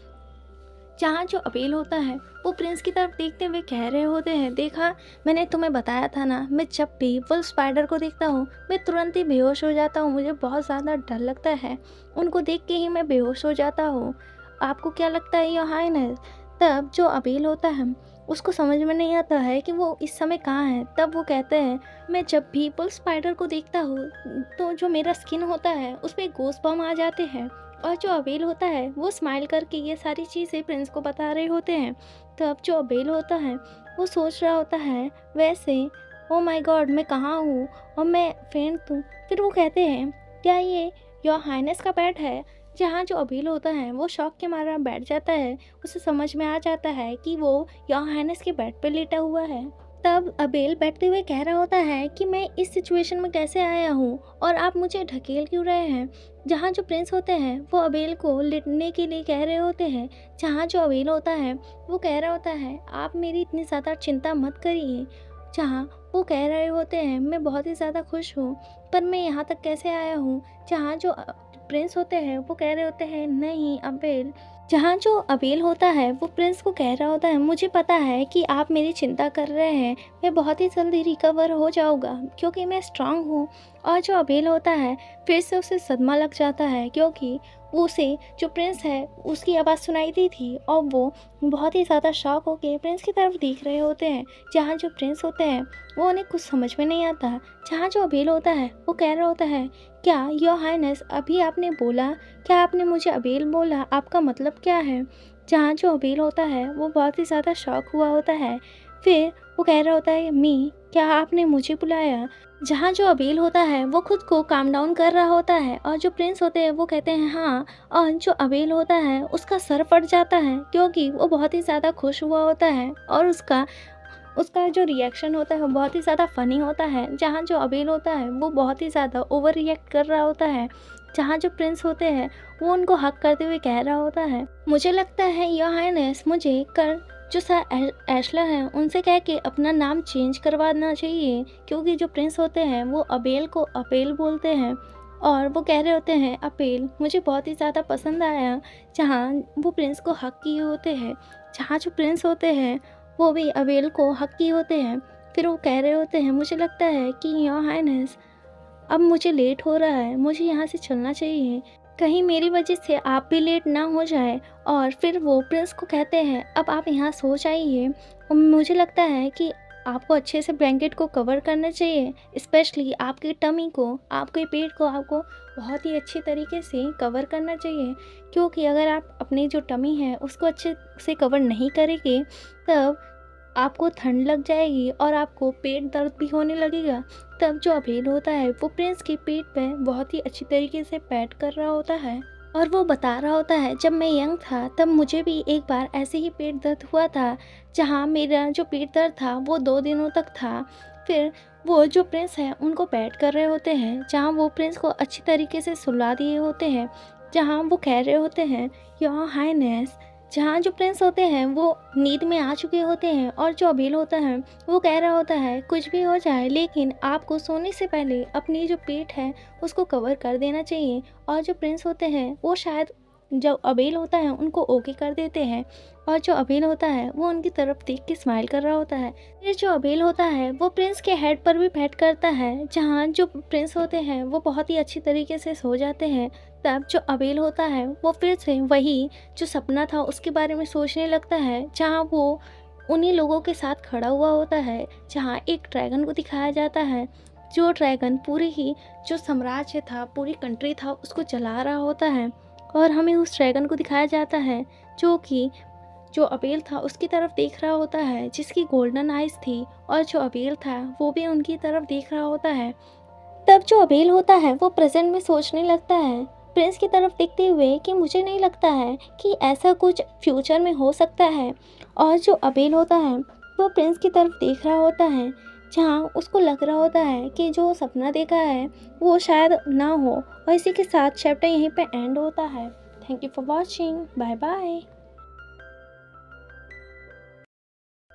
जहाँ जो अबेल होता है वो प्रिंस की तरफ देखते हुए कह रहे होते हैं, देखा, मैंने तुम्हें बताया था ना, मैं जब भी वुल्फ स्पाइडर को देखता हूँ मैं तुरंत ही बेहोश हो जाता हूँ, मुझे बहुत ज़्यादा डर लगता है, उनको देख के ही मैं बेहोश हो जाता हूँ। आपको क्या लगता है योर हाइनेस? तब जो अबेल होता है उसको समझ में नहीं आता है कि वो इस समय कहाँ है। तब वो कहते हैं, मैं जब भी वुल्फ स्पाइडर को देखता हूँ तो जो मेरा स्किन होता है उस पर गोस बम आ जाते हैं। और जो अबेल होता है वो स्माइल करके ये सारी चीज़ें प्रिंस को बता रहे होते हैं। तब जो अबेल होता है वो सोच रहा होता है, वैसे ओ माय गॉड मैं कहाँ हूँ और मैं फेंट हूँ। फिर वो कहते हैं, क्या ये योर हाइनेस का बेड है? जहाँ जो अबेल होता है वो शौक के मारा बैठ जाता है, उसे समझ में आ जाता है कि वो योर हाइनेस के बेड पे लेटा हुआ है। तब अबेल बैठते हुए कह रहा होता है कि मैं इस सिचुएशन में कैसे आया हूँ और आप मुझे ढकेल क्यों रहे हैं। जहाँ जो प्रिंस होते हैं वो अबेल को लिटने के लिए कह रहे होते हैं। जहाँ जो अबेल होता है वो कह रहा होता है, आप मेरी इतनी ज़्यादा चिंता मत करिए। जहाँ वो कह रहे होते हैं, मैं बहुत ही ज़्यादा खुश हूँ, पर मैं यहाँ तक कैसे आया हूँ। जहाँ जो प्रिंस होते हैं वो कह रहे होते हैं, नहीं अबेल। जहाँ जो अबेल होता है वो प्रिंस को कह रहा होता है, मुझे पता है कि आप मेरी चिंता कर रहे हैं, मैं बहुत ही जल्दी रिकवर हो जाऊँगा क्योंकि मैं स्ट्रांग हूँ। और जो अबेल होता है फिर से उसे सदमा लग जाता है, क्योंकि वो उसे जो प्रिंस है उसकी आवाज़ सुनाई दी थी और वो बहुत ही ज़्यादा शॉक होकर प्रिंस की तरफ देख रहे होते हैं। जहाँ जो प्रिंस होते हैं वो उन्हें कुछ समझ में नहीं आता। जहाँ जो अबेल होता है वो कह रहा होता है, क्या योर हाइनेस अभी आपने बोला, क्या आपने मुझे अबेल बोला, आपका मतलब क्या है? जहाँ जो अबेल होता है वो बहुत ही ज़्यादा शॉक हुआ होता है। फिर वो कह रहा होता है, मी क्या आपने मुझे बुलाया? जहाँ जो अबेल होता है वो खुद को काम डाउन कर रहा होता है और जो प्रिंस होते हैं वो कहते हैं हाँ। और जो अबेल होता है उसका सर फट जाता है क्योंकि वो बहुत ही ज़्यादा खुश हुआ होता है और उसका उसका जो रिएक्शन होता है वो बहुत ही ज़्यादा फ़नी होता है। जहाँ जो अबेल होता है वो बहुत ही ज़्यादा ओवर रिएक्ट कर रहा होता है। जहाँ जो प्रिंस होते हैं वो उनको हक करते हुए कह रहा होता है, मुझे लगता है योर हाइनेस मुझे कर जो सर एशलर हैं उनसे कह के अपना नाम चेंज करवाना चाहिए, क्योंकि जो प्रिंस होते हैं वो अबेल को अपेल बोलते हैं। और वो कह रहे होते हैं, अपेल मुझे बहुत ही ज़्यादा पसंद आया। जहाँ वो प्रिंस को हक किए होते हैं। जहाँ जो प्रिंस होते हैं वो भी अबेल को हक किए होते हैं। फिर वो कह रहे होते हैं, मुझे लगता है कि योर हाइनेस अब मुझे लेट हो रहा है, मुझे यहाँ से चलना चाहिए, कहीं मेरी वजह से आप भी लेट ना हो जाए। और फिर वो प्रिंस को कहते हैं, अब आप यहाँ सो जाइए और मुझे लगता है कि आपको अच्छे से ब्लैंकेट को कवर करना चाहिए, स्पेशली आपकी टमी को, आपके पेट को आपको बहुत ही अच्छी तरीके से कवर करना चाहिए, क्योंकि अगर आप अपनी जो टमी है उसको अच्छे से कवर नहीं करेंगे तब आपको ठंड लग जाएगी और आपको पेट दर्द भी होने लगेगा। तब जो अबेल होता है वो प्रिंस के पेट पे बहुत ही अच्छी तरीके से पैट कर रहा होता है और वो बता रहा होता है, जब मैं यंग था तब मुझे भी एक बार ऐसे ही पेट दर्द हुआ था। जहाँ मेरा जो पेट दर्द था वो 2 दिनों तक था। फिर वो जो प्रिंस है उनको पैट कर रहे होते हैं, जहाँ वो प्रिंस को अच्छी तरीके से सुला दिए होते हैं। जहाँ वो कह रहे होते हैं, योर हाइनेस। जहाँ जो प्रिंस होते हैं वो नींद में आ चुके होते हैं और जो अबेल होता है वो कह रहा होता है, कुछ भी हो जाए लेकिन आपको सोने से पहले अपनी जो पेट है उसको कवर कर देना चाहिए। और जो प्रिंस होते हैं वो शायद जो अबेल होता है उनको ओके कर देते हैं और जो अबेल होता है वो उनकी तरफ देख के स्माइल कर रहा होता है। फिर जो अबेल होता है वो प्रिंस के हेड पर भी पैट करता है, जहाँ जो प्रिंस होते हैं वो बहुत ही अच्छी तरीके से सो जाते हैं। तब जो अबेल होता है वो फिर से वही जो सपना था उसके बारे में सोचने लगता है, जहाँ वो उन्हीं लोगों के साथ खड़ा हुआ होता है, जहाँ एक ड्रैगन को दिखाया जाता है। जो ड्रैगन पूरी ही जो साम्राज्य था, पूरी कंट्री था, उसको चला रहा होता है। और हमें उस ड्रैगन को दिखाया जाता है जो कि जो अबेल था उसकी तरफ देख रहा होता है, जिसकी गोल्डन आइज थी, और जो अबेल था वो भी उनकी तरफ देख रहा होता है। तब जो अबेल होता है वो प्रेजेंट में सोचने लगता है, प्रिंस की तरफ देखते हुए, कि मुझे नहीं लगता है कि ऐसा कुछ फ्यूचर में हो सकता है। और जो अबेल होता है वो प्रिंस की तरफ देख रहा होता है, जहाँ उसको लग रहा होता है कि जो सपना देखा है वो शायद ना हो। और इसी के साथ चैप्टर यहीं पे एंड होता है। Thank you for watching, bye bye.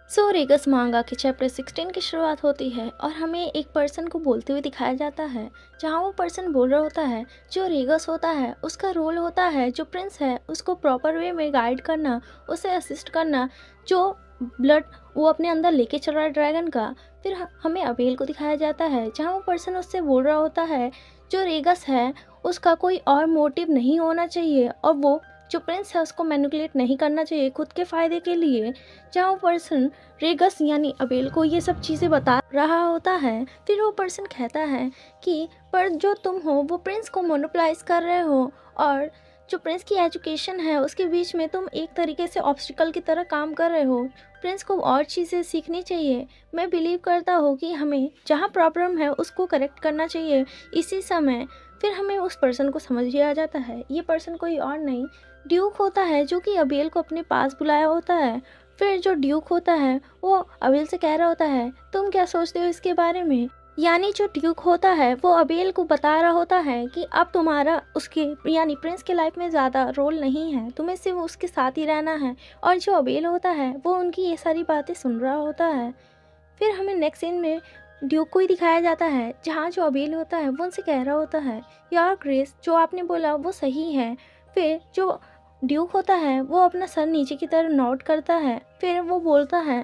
Regus manga के चैप्टर 16 की शुरुआत होती है और हमें एक पर्सन को बोलते हुए दिखाया जाता है, जहाँ वो पर्सन बोल रहा होता है। जो रेगस होता है उसका रोल होता है जो प्रिंस है उसको प्रॉपर वे में गाइड करना, उसे असिस्ट करना, जो ब्लड वो अपने अंदर लेके चल रहा है ड्रैगन का। फिर हमें अबेल को दिखाया जाता है, जहाँ वो पर्सन उससे बोल रहा होता है जो रेगस है उसका कोई और मोटिव नहीं होना चाहिए और वो जो प्रिंस है उसको मैनिपुलेट नहीं करना चाहिए खुद के फ़ायदे के लिए। जहाँ वो पर्सन रेगस यानी अबेल को ये सब चीज़ें बता रहा होता है, फिर वो पर्सन कहता है कि पर जो तुम हो वो प्रिंस को मोनोपलाइज कर रहे हो और जो प्रिंस की एजुकेशन है उसके बीच में तुम एक तरीके से ऑब्स्टिकल की तरह काम कर रहे हो। प्रिंस को और चीज़ें सीखनी चाहिए। मैं बिलीव करता हूँ कि हमें जहाँ प्रॉब्लम है उसको करेक्ट करना चाहिए इसी समय। फिर हमें उस पर्सन को समझ ही आ जाता है, ये पर्सन कोई और नहीं ड्यूक होता है, जो कि अबेल को अपने पास बुलाया होता है। फिर जो ड्यूक होता है वो अबेल से कह रहा होता है तुम क्या सोचते हो इसके बारे में। यानी जो ड्यूक होता है वो अबेल को बता रहा होता है कि अब तुम्हारा उसके यानी प्रिंस के लाइफ में ज़्यादा रोल नहीं है, तुम्हें सिर्फ उसके साथ ही रहना है। और जो अबेल होता है वो उनकी ये सारी बातें सुन रहा होता है। फिर हमें नेक्स्ट सीन में ड्यूक को ही दिखाया जाता है, जहाँ जो अबेल होता है वो उनसे कह रहा होता है यार ग्रेस जो आपने बोला वो सही है। फिर जो ड्यूक होता है वो अपना सर नीचे की तरफ नोट करता है। फिर वो बोलता है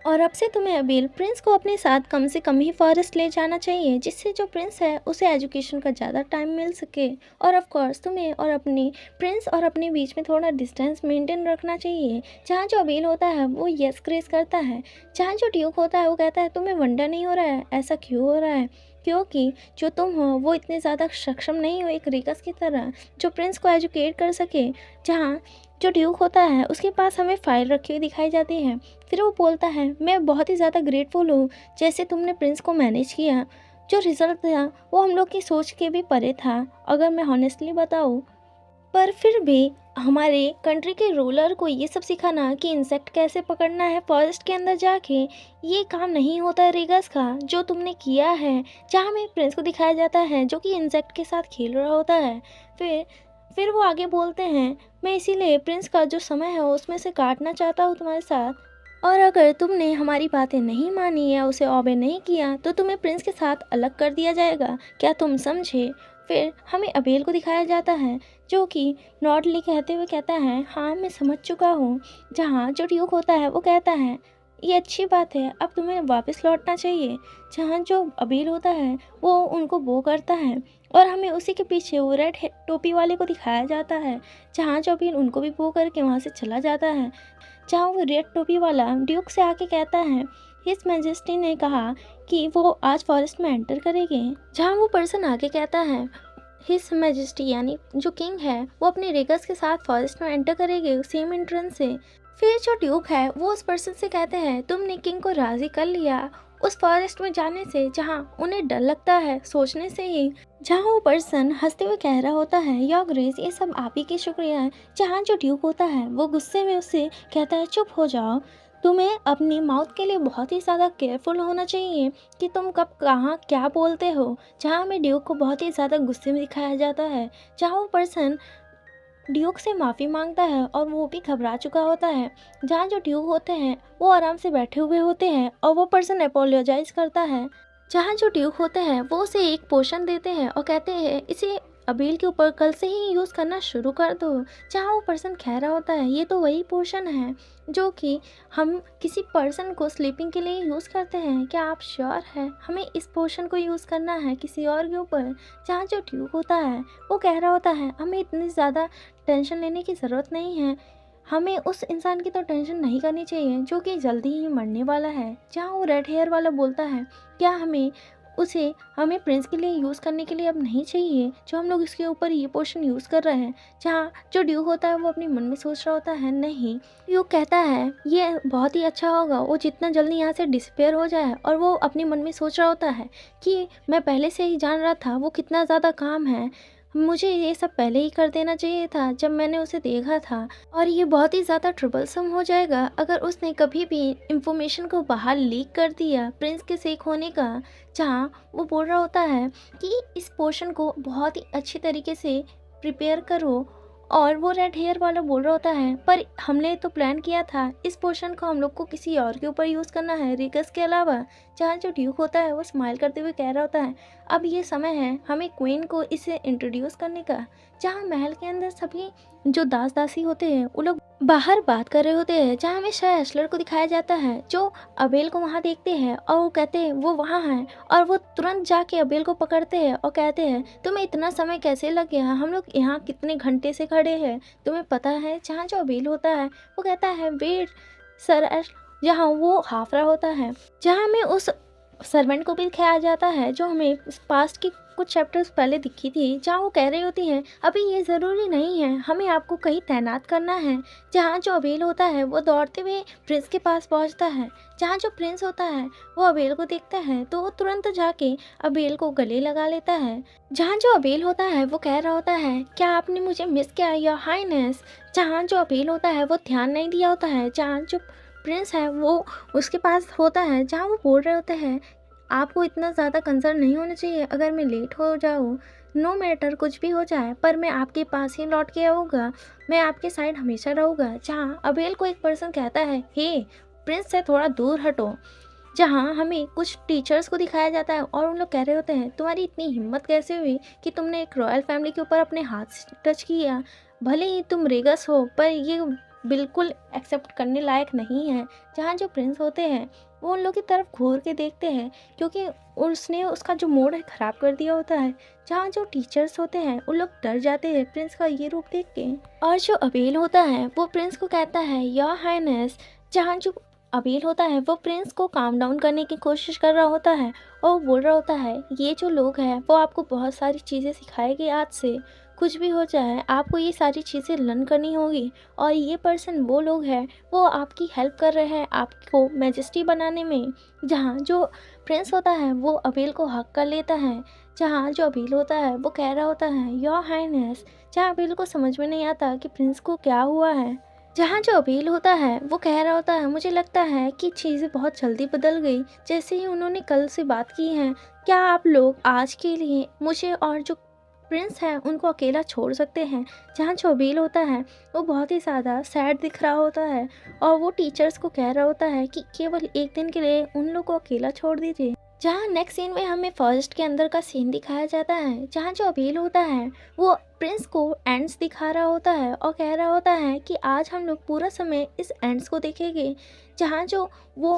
और अब से तुम्हें अबेल प्रिंस को अपने साथ कम से कम ही फॉरेस्ट ले जाना चाहिए, जिससे जो प्रिंस है उसे एजुकेशन का ज़्यादा टाइम मिल सके। और ऑफ कोर्स तुम्हें और अपने प्रिंस और अपने बीच में थोड़ा डिस्टेंस मेंटेन रखना चाहिए। जहाँ जो अबेल होता है वो यस ग्रेस करता है। जहाँ जो ड्यूक होता है वो कहता है तुम्हें वंडर नहीं हो रहा है ऐसा क्यों हो रहा है, क्योंकि जो तुम हो वो इतने ज़्यादा सक्षम नहीं हो एक रेगस की तरह जो प्रिंस को एजुकेट कर सके। जहाँ जो ड्यूक होता है उसके पास हमें फाइल रखी हुई दिखाई जाती है। फिर वो बोलता है मैं बहुत ही ज़्यादा ग्रेटफुल हूँ जैसे तुमने प्रिंस को मैनेज किया। जो रिज़ल्ट था वो हम लोग की सोच के भी परे था, अगर मैं हॉनेस्टली बताऊँ। पर फिर भी हमारे कंट्री के रूलर को ये सब सिखाना कि इंसेक्ट कैसे पकड़ना है फॉरेस्ट के अंदर जाके, ये काम नहीं होता है रेगस का जो तुमने किया है। जहाँ हमें प्रिंस को दिखाया जाता है जो कि इंसेक्ट के साथ खेल रहा होता है। फिर वो आगे बोलते हैं मैं इसीलिए प्रिंस का जो समय है उसमें से काटना चाहता हूँ तुम्हारे साथ, और अगर तुमने हमारी बातें नहीं मानी या उसे ओबे नहीं किया तो तुम्हें प्रिंस के साथ अलग कर दिया जाएगा, क्या तुम समझे। फिर हमें अबेल को दिखाया जाता है जो कि नॉर्डली कहते हुए कहता है हाँ मैं समझ चुका हूँ। जहाँ जो ड्यूक होता है वो कहता है ये अच्छी बात है अब तुम्हें वापस लौटना चाहिए। जहाँ जो अबेल होता है वो उनको बो करता है और हमें उसी के पीछे वो रेड टोपी वाले को दिखाया जाता है, जहाँ जो अबेल उनको भी बो करके वहाँ से चला जाता है। जहाँ वो रेड टोपी वाला ड्यूक से आके कहता है हिज मैजेस्टी ने कहा कि वो आज फॉरेस्ट में एंटर करेंगे। जहाँ वो पर्सन आके कहता है हिज मैजेस्टी यानी जो किंग है वो अपने रेगस के साथ फॉरेस्ट में एंटर करेंगे सेम एंट्रेंस से। फिर जो ड्यूक है वो उस पर्सन से कहते हैं तुमने किंग को राज़ी कर लिया उस फॉरेस्ट में जाने से जहाँ उन्हें डर लगता है सोचने से ही। जहाँ वो पर्सन हंसते हुए कह रहा होता है योर ग्रेस ये सब आप ही की शुक्रिया है। जहाँ जो ड्यूक होता है वो गुस्से में उससे कहता है चुप हो जाओ, तुम्हें अपनी माउथ के लिए बहुत ही ज़्यादा केयरफुल होना चाहिए कि तुम कब कहाँ क्या बोलते हो। जहाँ हमें ड्यूक को बहुत ही ज़्यादा गुस्से में दिखाया जाता है। जहाँ वो पर्सन ड्यूक से माफ़ी मांगता है और वो भी घबरा चुका होता है। जहाँ जो ड्यूक होते हैं वो आराम से बैठे हुए होते हैं और वो पर्सन अपोलोजाइज करता है। जहाँ जो ड्यूक होते हैं वो उसे एक पोशन देते हैं और कहते हैं इसे अबेल के ऊपर कल से ही यूज़ करना शुरू कर दो। जहाँ वो पर्सन कह रहा होता है ये तो वही पोशन है जो कि हम किसी पर्सन को स्लीपिंग के लिए यूज़ करते हैं, क्या आप श्योर है हमें इस पोशन को यूज़ करना है किसी और के ऊपर। जहाँ जो ड्यूक होता है वो कह रहा होता है हमें इतनी ज़्यादा टेंशन लेने की ज़रूरत नहीं है, हमें उस इंसान की तो टेंशन नहीं करनी चाहिए जो कि जल्दी ही मरने वाला है। जहाँ वो रेड हेयर वाला बोलता है क्या हमें प्रिंस के लिए यूज़ करने के लिए अब नहीं चाहिए जो हम लोग इसके ऊपर ये पोर्शन यूज़ कर रहे हैं। जहाँ जो ड्यूक होता है वो अपने मन में सोच रहा होता है नहीं, ड्यूक कहता है ये बहुत ही अच्छा होगा वो जितना जल्दी यहाँ से डिसपेयर हो जाए। और वो अपने मन में सोच रहा होता है कि मैं पहले से ही जान रहा था वो कितना ज़्यादा काम है, मुझे ये सब पहले ही कर देना चाहिए था जब मैंने उसे देखा था। और ये बहुत ही ज़्यादा ट्रबलसम हो जाएगा अगर उसने कभी भी इंफॉर्मेशन को बाहर लीक कर दिया प्रिंस के सेक होने का। जहाँ वो बोल रहा होता है कि इस पोर्शन को बहुत ही अच्छी तरीके से प्रिपेयर करो और वो रेड हेयर वाला बोल रहा होता है, पर हमने तो प्लान किया था इस पोर्शन को हम लोग को किसी और के ऊपर यूज़ करना है रिकस के अलावा। जहाँ जो ड्यूक होता है वो स्माइल करते हुए कह रहा होता है, अब ये समय है हमें क्वीन को इसे इंट्रोड्यूस करने का। जहाँ महल के अंदर सभी जो दास दासी होते हैं वो लोग बाहर बात कर रहे होते हैं, जहाँ हमें शाह एशलर को दिखाया जाता है जो अबेल को वहाँ देखते हैं और वो कहते हैं वो वहाँ हैं, और वो तुरंत जाके अबेल को पकड़ते हैं और कहते हैं तुम्हें इतना समय कैसे लग गया, हम लोग यहाँ कितने घंटे से खड़े हैं, तुम्हें पता है। जहाँ जो अबेल होता है वो कहता है वेट सर एश, जहाँ वो हाफरा होता है, जहाँ हमें उस सर्वेंट को भी दिखाया जाता है जो हमें पास्ट की कुछ चैप्टर्स पहले दिखी थी, जहाँ वो कह रही होती हैं अभी ये ज़रूरी नहीं है, हमें आपको कहीं तैनात करना है। जहाँ जो अबेल होता है वो दौड़ते हुए प्रिंस के पास पहुँचता है। जहाँ जो प्रिंस होता है वो अबेल को देखता है तो वो तुरंत जाके अबेल को गले लगा लेता है। जहाँ जो अबेल होता है वो कह रहा होता है क्या आपने मुझे मिस किया या हाइनेस। जहाँ जो अबेल होता है वो ध्यान नहीं दिया होता है। जहाँ जो प्रिंस है वो उसके पास होता है, जहाँ वो बोल रहे होते हैं आपको इतना ज़्यादा कंसर्न नहीं होना चाहिए अगर मैं लेट हो जाऊँ, नो मैटर कुछ भी हो जाए, पर मैं आपके पास ही लौट के आऊँगा, मैं आपके साइड हमेशा रहूँगा। जहाँ अबेल को एक पर्सन कहता है हे प्रिंस से थोड़ा दूर हटो। जहाँ हमें कुछ टीचर्स को दिखाया जाता है और उन लोग कह रहे होते हैं तुम्हारी इतनी हिम्मत कैसे हुई कि तुमने एक रॉयल फैमिली के ऊपर अपने हाथ से टच किया, भले ही तुम रेगस हो पर ये बिल्कुल एक्सेप्ट करने लायक नहीं है। जहाँ जो प्रिंस होते हैं वो उन लोग की तरफ घूर के देखते हैं क्योंकि उसने उसका जो मूड है ख़राब कर दिया होता है। जहाँ जो टीचर्स होते हैं उन लोग डर जाते हैं प्रिंस का ये रूप देख के। और जो अबेल होता है वो प्रिंस को कहता है योर हाइनेस। जहाँ जो अबेल होता है वो प्रिंस को काम डाउन करने की कोशिश कर रहा होता है और वो बोल रहा होता है ये जो लोग हैं वो आपको बहुत सारी चीज़ें सिखाएंगे, आज से कुछ भी हो जाए आपको ये सारी चीज़ें लर्न करनी होगी, और ये पर्सन वो लोग हैं वो आपकी हेल्प कर रहे हैं आपको मैजेस्टी बनाने में। जहाँ जो प्रिंस होता है वो अबेल को हक कर लेता है। जहाँ जो अबेल होता है वो कह रहा होता है योर हाइनेस। जहाँ अबेल को समझ में नहीं आता कि प्रिंस को क्या हुआ है। जहाँ जो अबेल होता है वो कह रहा होता है मुझे लगता है कि चीज़ें बहुत जल्दी बदल गई जैसे ही उन्होंने कल से बात की है। क्या आप लोग आज के लिए मुझे और जो प्रिंस है उनको अकेला छोड़ सकते हैं। जहाँ जो अबेल होता है वो बहुत ही ज़्यादा सैड दिख रहा होता है और वो टीचर्स को कह रहा होता है कि केवल एक दिन के लिए उन लोग को अकेला छोड़ दीजिए। जहाँ नेक्स्ट सीन में हमें फर्स्ट के अंदर का सीन दिखाया जाता है, जहाँ जो अबेल होता है वो प्रिंस को एंड्स दिखा रहा होता है और कह रहा होता है कि आज हम लोग पूरा समय इस एंड्स को देखेंगे। जहाँ जो वो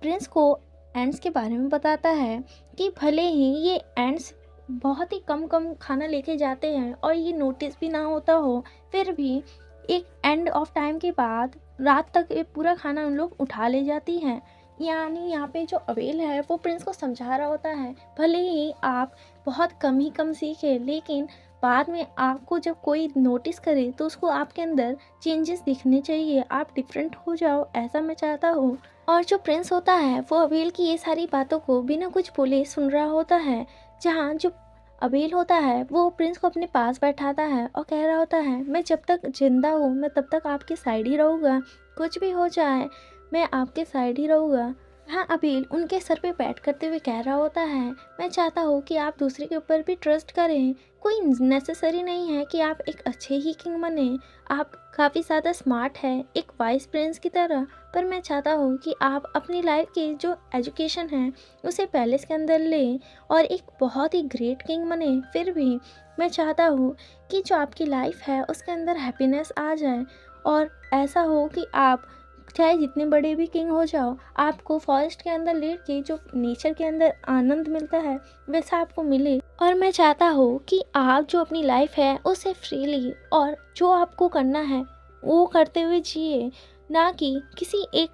प्रिंस को एंड्स के बारे में बताता है कि भले ही ये एंड्स बहुत ही कम कम खाना लेके जाते हैं और ये नोटिस भी ना होता हो, फिर भी एक एंड ऑफ टाइम के बाद रात तक ये पूरा खाना उन लोग उठा ले जाती हैं। यानी यहाँ पे जो अबेल है वो प्रिंस को समझा रहा होता है भले ही आप बहुत कम ही कम सीखे, लेकिन बाद में आपको जब कोई नोटिस करे तो उसको आपके अंदर चेंजेस दिखने चाहिए, आप डिफरेंट हो जाओ, ऐसा मैं चाहता हूँ। और जो प्रिंस होता है वो अबेल की ये सारी बातों को बिना कुछ बोले सुन रहा होता है। जहाँ जो अबेल होता है वो प्रिंस को अपने पास बैठाता है और कह रहा होता है मैं जब तक जिंदा हूँ मैं तब तक आपके साइड ही रहूँगा, कुछ भी हो जाए मैं आपके साइड ही रहूँगा। हाँ अबेल उनके सर पे बैठ करते हुए कह रहा होता है मैं चाहता हूँ कि आप दूसरे के ऊपर भी ट्रस्ट करें, कोई नेसेसरी नहीं है कि आप एक अच्छे ही किंग बने, आप काफ़ी ज़्यादा स्मार्ट है एक वाइस प्रिंस की तरह, पर मैं चाहता हूँ कि आप अपनी लाइफ की जो एजुकेशन है उसे पैलेस के अंदर लें और एक बहुत ही ग्रेट किंग बने। फिर भी मैं चाहता हूँ कि जो आपकी लाइफ है उसके अंदर हैप्पीनेस आ जाए और ऐसा हो कि आप चाहे जितने बड़े भी किंग हो जाओ आपको फॉरेस्ट के अंदर लेट के जो नेचर के अंदर आनंद मिलता है वैसा आपको मिले। और मैं चाहता हूँ कि आप जो अपनी लाइफ है उसे फ्रीली और जो आपको करना है वो करते हुए जिए, ना कि किसी एक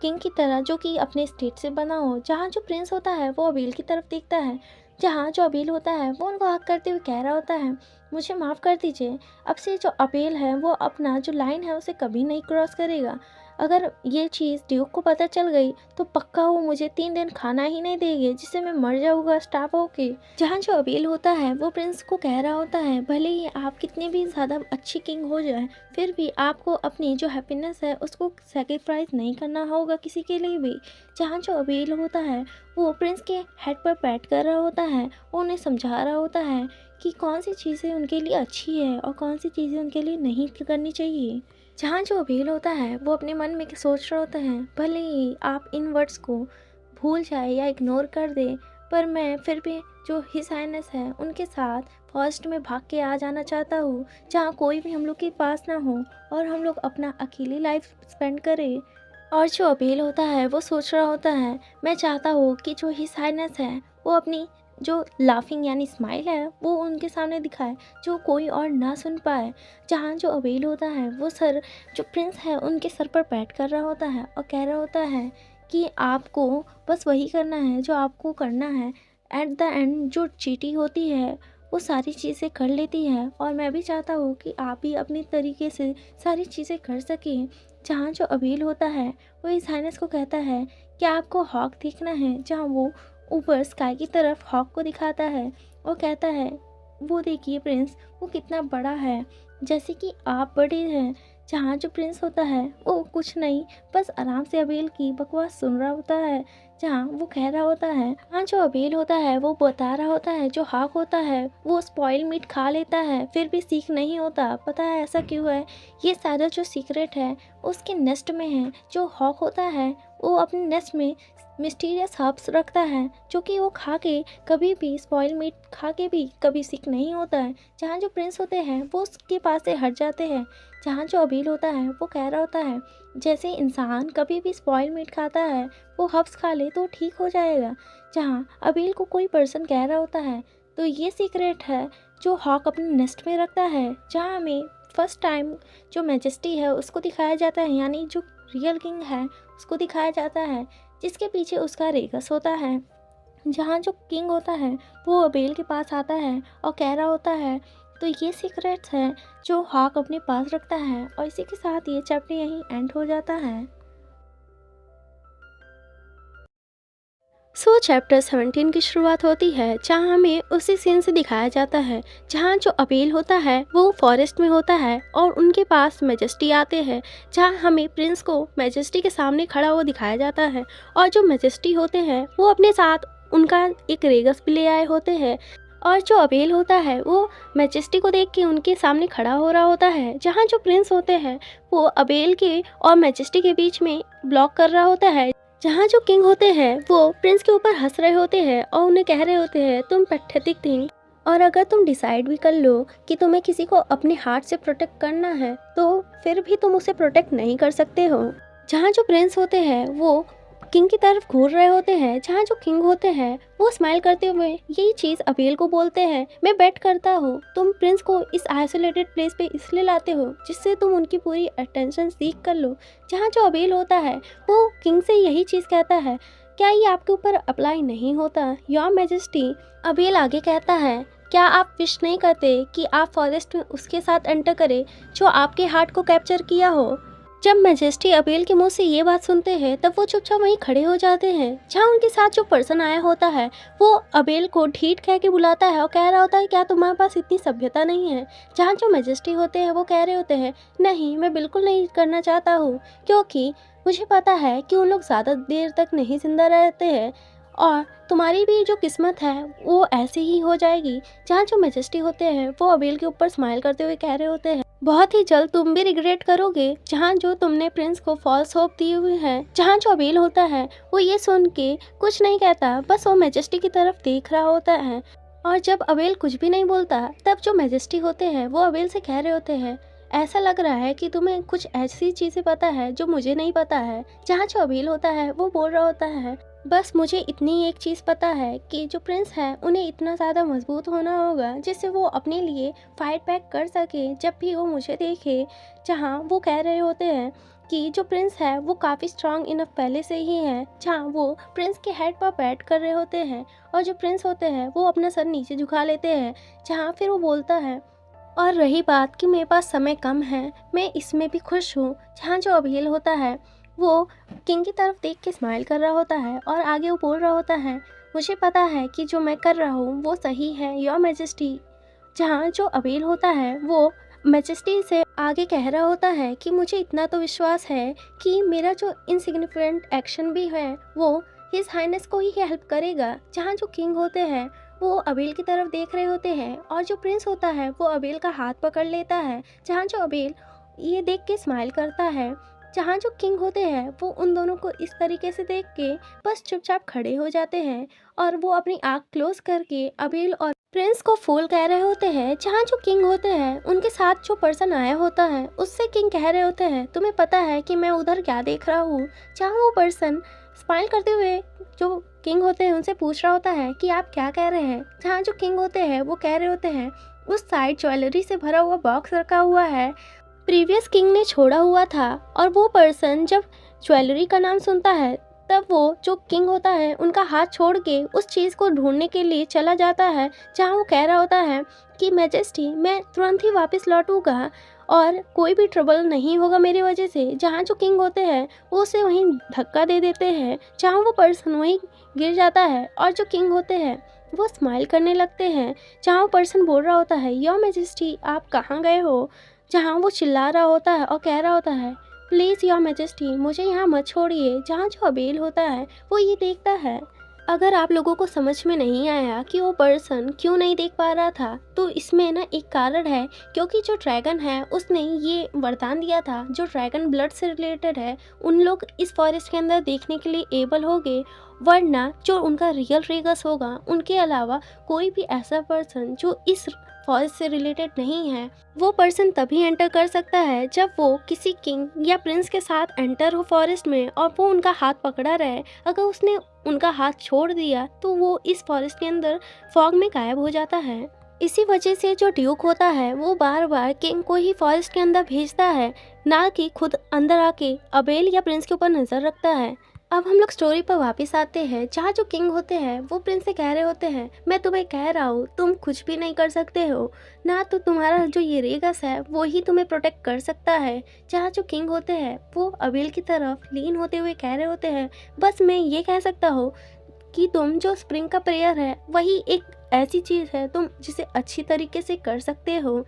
किंग की तरह जो कि अपने स्टेट से बना हो। जहाँ जो प्रिंस होता है वो अबेल की तरफ देखता है, जहाँ जो अबेल होता है वो उनको हक करते हुए कह रहा होता है मुझे माफ़ कर दीजिए, अब से जो अबेल है वो अपना जो लाइन है उसे कभी नहीं क्रॉस करेगा। अगर ये चीज़ ड्यूक को पता चल गई तो पक्का वो मुझे 3 दिन खाना ही नहीं देंगे जिससे मैं मर जाऊँगा स्टार्व होके। जहाँ जो अबेल होता है वो प्रिंस को कह रहा होता है भले ही आप कितने भी ज़्यादा अच्छी किंग हो जाए फिर भी आपको अपनी जो हैप्पीनेस है उसको सेक्रीफाइस नहीं करना होगा किसी के लिए भी। जहाँ जो अबेल होता है वो प्रिंस के हेड पर बैठ कर रहा होता है और उन्हें समझा रहा होता है कि कौन सी चीज़ें उनके लिए अच्छी है और कौन सी चीज़ें उनके लिए नहीं करनी चाहिए। जहाँ जो अबेल होता है वो अपने मन में सोच रहा होता है, भले ही आप इन वर्ड्स को भूल जाए या इग्नोर कर दे, पर मैं फिर भी जो हिज हाइनेस है उनके साथ फर्स्ट में भाग के आ जाना चाहता हूँ, जहाँ कोई भी हम लोग के पास ना हो और हम लोग अपना अकेली लाइफ स्पेंड करें। और जो अबेल होता है वो सोच रहा होता है, मैं चाहता हूँ कि जो हिज हाइनेस है वो अपनी जो लाफिंग यानी स्माइल है वो उनके सामने दिखाए, जो कोई और ना सुन पाए। जहाँ जो अबेल होता है वो सर जो प्रिंस है उनके सर पर बैठ कर रहा होता है और कह रहा होता है कि आपको बस वही करना है जो आपको करना है। एट द एंड जो चीटी होती है वो सारी चीज़ें कर लेती है, और मैं भी चाहता हूँ कि आप भी अपनी तरीके से सारी चीज़ें कर सकें। जहाँ जो अबेल होता है वो इस हाइनेस को कहता है कि आपको हॉक देखना है, जहाँ वो ऊपर स्काई की तरफ हॉक को दिखाता है और कहता है, वो देखिए प्रिंस, वो कितना बड़ा है, जैसे कि आप बड़े हैं। जहाँ जो प्रिंस होता है वो कुछ नहीं, बस आराम से अबेल की बकवास सुन रहा होता है। जहाँ वो कह रहा होता है, हाँ जो अबेल होता है वो बता रहा होता है जो हॉक होता है वो स्पॉइल मीट खा लेता है फिर भी सीख नहीं होता। पता है ऐसा क्यों है? ये सारा जो सीक्रेट है उसके नेस्ट में है। जो हॉक होता है वो अपने नेस्ट में मिस्टीरियस हर्ब्स रखता है, जो कि वो खा के कभी भी स्पॉइल मीट खा के भी कभी सिक नहीं होता है। जहाँ जो प्रिंस होते हैं वो उसके पास से हट जाते हैं। जहाँ जो अबील होता है वो कह रहा होता है, जैसे इंसान कभी भी स्पॉइल मीट खाता है वो हर्ब्स खा ले तो ठीक हो जाएगा। जहाँ अबील को कोई पर्सन कह रहा होता है, तो ये सीक्रेट है जो हॉक अपने नेस्ट में रखता है। जहाँ हमें फर्स्ट टाइम जो मैजेस्टी है उसको दिखाया जाता है, यानी जो रियल किंग है उसको दिखाया जाता है, जिसके पीछे उसका रेगस होता है। जहाँ जो किंग होता है वो अबेल के पास आता है और कह रहा होता है, तो ये सीक्रेट्स हैं जो हॉक अपने पास रखता है। और इसी के साथ ये चैप्टर यहीं एंड हो जाता है। चैप्टर 17 की शुरुआत होती है, जहाँ हमें उसी सीन से दिखाया जाता है जहाँ जो अबेल होता है वो फॉरेस्ट में होता है और उनके पास मैजेस्टी आते हैं। जहाँ हमें प्रिंस को मैजेस्टी के सामने खड़ा हुआ दिखाया जाता है, और जो मैजेस्टी होते हैं वो अपने साथ उनका एक रेगस भी ले आए होते हैं। और जो अबेल होता है वो मैजेस्टी को देख के उनके सामने खड़ा हो रहा होता है। जहाँ जो प्रिंस होते हैं वो अबेल के और मैजेस्टी के बीच में ब्लॉक कर रहा होता है। जहाँ जो किंग होते हैं वो प्रिंस के ऊपर हंस रहे होते हैं और उन्हें कह रहे होते हैं, तुम पैथेटिक थिंग, और अगर तुम डिसाइड भी कर लो कि तुम्हें किसी को अपने हार्ट से प्रोटेक्ट करना है तो फिर भी तुम उसे प्रोटेक्ट नहीं कर सकते हो। जहाँ जो प्रिंस होते हैं वो किंग की तरफ घूर रहे होते हैं। जहाँ जो किंग होते हैं वो स्माइल करते हुए यही चीज़ अबेल को बोलते हैं, मैं बेट करता हूँ तुम प्रिंस को इस आइसोलेटेड प्लेस पे इसलिए लाते हो जिससे तुम उनकी पूरी अटेंशन सीख कर लो। जहाँ जो अबेल होता है वो किंग से यही चीज़ कहता है, क्या ये आपके ऊपर अप्लाई नहीं होता योर मैजेस्टी? अबेल आगे कहता है, क्या आप विश नहीं करते कि आप फॉरेस्ट में उसके साथ एंटर करें जो आपके हार्ट को कैप्चर किया हो? जब मैजेस्टी अबेल के मुंह से ये बात सुनते हैं तब वो चुपचाप वहीं खड़े हो जाते हैं। जहाँ उनके साथ जो पर्सन आया होता है वो अबेल को ढीठ कह के बुलाता है और कह रहा होता है, क्या तुम्हारे पास इतनी सभ्यता नहीं है? जहाँ जो मैजेस्टी होते हैं वो कह रहे होते हैं, नहीं मैं बिल्कुल नहीं करना चाहता हूँ, क्योंकि मुझे पता है कि उन लोग ज़्यादा देर तक नहीं जिंदा रहते हैं और तुम्हारी भी जो किस्मत है वो ऐसे ही हो जाएगी। जहाँ जो मैजेस्टी होते हैं वो अबेल के ऊपर स्माइल करते हुए कह रहे होते हैं, बहुत ही जल्द तुम भी रिग्रेट करोगे जहाँ जो तुमने प्रिंस को फॉल्स होप दी हुई है। जहाँ जो अबेल होता है वो ये सुन के कुछ नहीं कहता, बस वो मैजेस्टी की तरफ देख रहा होता है। और जब अबेल कुछ भी नहीं बोलता तब जो मैजेस्टी होते हैं वो अबेल से कह रहे होते हैं, ऐसा लग रहा है कि तुम्हें कुछ ऐसी चीज़ें पता है जो मुझे नहीं पता है। जहाँ जो अबेल होता है वो बोल रहा होता है, बस मुझे इतनी एक चीज़ पता है कि जो प्रिंस है उन्हें इतना ज़्यादा मजबूत होना होगा जिससे वो अपने लिए फाइट बैक कर सके जब भी वो मुझे देखे। जहाँ वो कह रहे होते हैं कि जो प्रिंस है वो काफ़ी स्ट्रांग इनफ पहले से ही है। जहाँ वो प्रिंस के हेड पर बैठ कर रहे होते हैं और जो प्रिंस होते हैं वो अपना सर नीचे झुका लेते हैं। जहाँ फिर वो बोलता है, और रही बात कि मेरे पास समय कम है, मैं इसमें भी खुश हूँ। जहाँ जो अबेल होता है वो किंग की तरफ देख के स्माइल कर रहा होता है और आगे वो बोल रहा होता है, मुझे पता है कि जो मैं कर रहा हूँ वो सही है योर मैजेस्टी। जहाँ जो अबेल होता है वो मैजेस्टी से आगे कह रहा होता है कि मुझे इतना तो विश्वास है कि मेरा जो इनसिग्निफिकेंट एक्शन भी है वो हिज हाइनेस को ही हेल्प करेगा। जहाँ जो किंग होते हैं वो अबेल की तरफ देख रहे होते हैं और जो प्रिंस होता है वो अबेल का हाथ पकड़ लेता है। जहाँ जो अबेल ये देख के स्माइल करता है। जहाँ जो किंग होते हैं वो उन दोनों को इस तरीके से देख के बस चुपचाप खड़े हो जाते हैं और वो अपनी आँख क्लोज करके अबेल और प्रिंस को फूल कह रहे होते हैं। जहाँ जो किंग होते हैं उनके साथ जो पर्सन आया होता है उससे किंग कह रहे होते हैं, तुम्हें पता है कि मैं उधर क्या देख रहा हूँ। जहाँ वो पर्सन स्माइल करते हुए जो किंग होते हैं उनसे पूछ रहा होता है कि आप क्या कह रहे हैं। जहाँ जो किंग होते हैं वो कह रहे होते हैं उस साइड ज्वेलरी से भरा हुआ बॉक्स रखा हुआ है, प्रीवियस किंग ने छोड़ा हुआ था। और वो पर्सन जब ज्वेलरी का नाम सुनता है तब वो जो किंग होता है उनका हाथ छोड़ के उस चीज़ को ढूंढने के लिए चला जाता है। जहाँ वो कह रहा होता है कि मैजेस्टी मैं तुरंत ही वापस लौटूंगा और कोई भी ट्रबल नहीं होगा मेरी वजह से। जहाँ जो किंग होते हैं वो उसे वहीं धक्का दे देते हैं। जहाँ वो पर्सन वहीं गिर जाता है और जो किंग होते हैं वो स्माइल करने लगते हैं। जहाँ वो पर्सन बोल रहा होता है योर मैजेस्टी आप कहाँ गए हो। जहाँ वो चिल्ला रहा होता है और कह रहा होता है प्लीज़ योर मैजेस्टी मुझे यहाँ मत छोड़िए। जहाँ जो अबेल होता है वो ये देखता है। अगर आप लोगों को समझ में नहीं आया कि वो पर्सन क्यों नहीं देख पा रहा था तो इसमें ना एक कारण है, क्योंकि जो ड्रैगन है उसने ये वरदान दिया था जो ड्रैगन ब्लड से रिलेटेड है उन लोग इस फॉरेस्ट के अंदर देखने के लिए एबल हो गए, वरना जो उनका रियल रेगस होगा उनके अलावा कोई भी ऐसा पर्सन जो इस फॉरेस्ट से रिलेटेड नहीं है वो पर्सन तभी एंटर कर सकता है जब वो किसी किंग या प्रिंस के साथ एंटर हो फॉरेस्ट में और वो उनका हाथ पकड़ा रहे। अगर उसने उनका हाथ छोड़ दिया तो वो इस फॉरेस्ट के अंदर फॉग में गायब हो जाता है। इसी वजह से जो ड्यूक होता है वो बार बार किंग को ही फॉरेस्ट के अंदर भेजता है, ना कि खुद अंदर आके अबेल या प्रिंस के ऊपर नज़र रखता है। अब हम लोग स्टोरी पर वापस आते हैं। जहाँ जो किंग होते हैं वो प्रिंस से कह रहे होते हैं मैं तुम्हें कह रहा हूँ तुम कुछ भी नहीं कर सकते हो, ना तो तुम्हारा जो ये रेगस है वो ही तुम्हें प्रोटेक्ट कर सकता है। जहाँ जो किंग होते हैं वो अबेल की तरफ लीन होते हुए कह रहे होते हैं बस मैं ये कह सकता हूँ कि तुम जो स्प्रिंग का प्रेयर है वही एक ऐसी चीज़ है तुम जिसे अच्छी तरीके से कर सकते हो।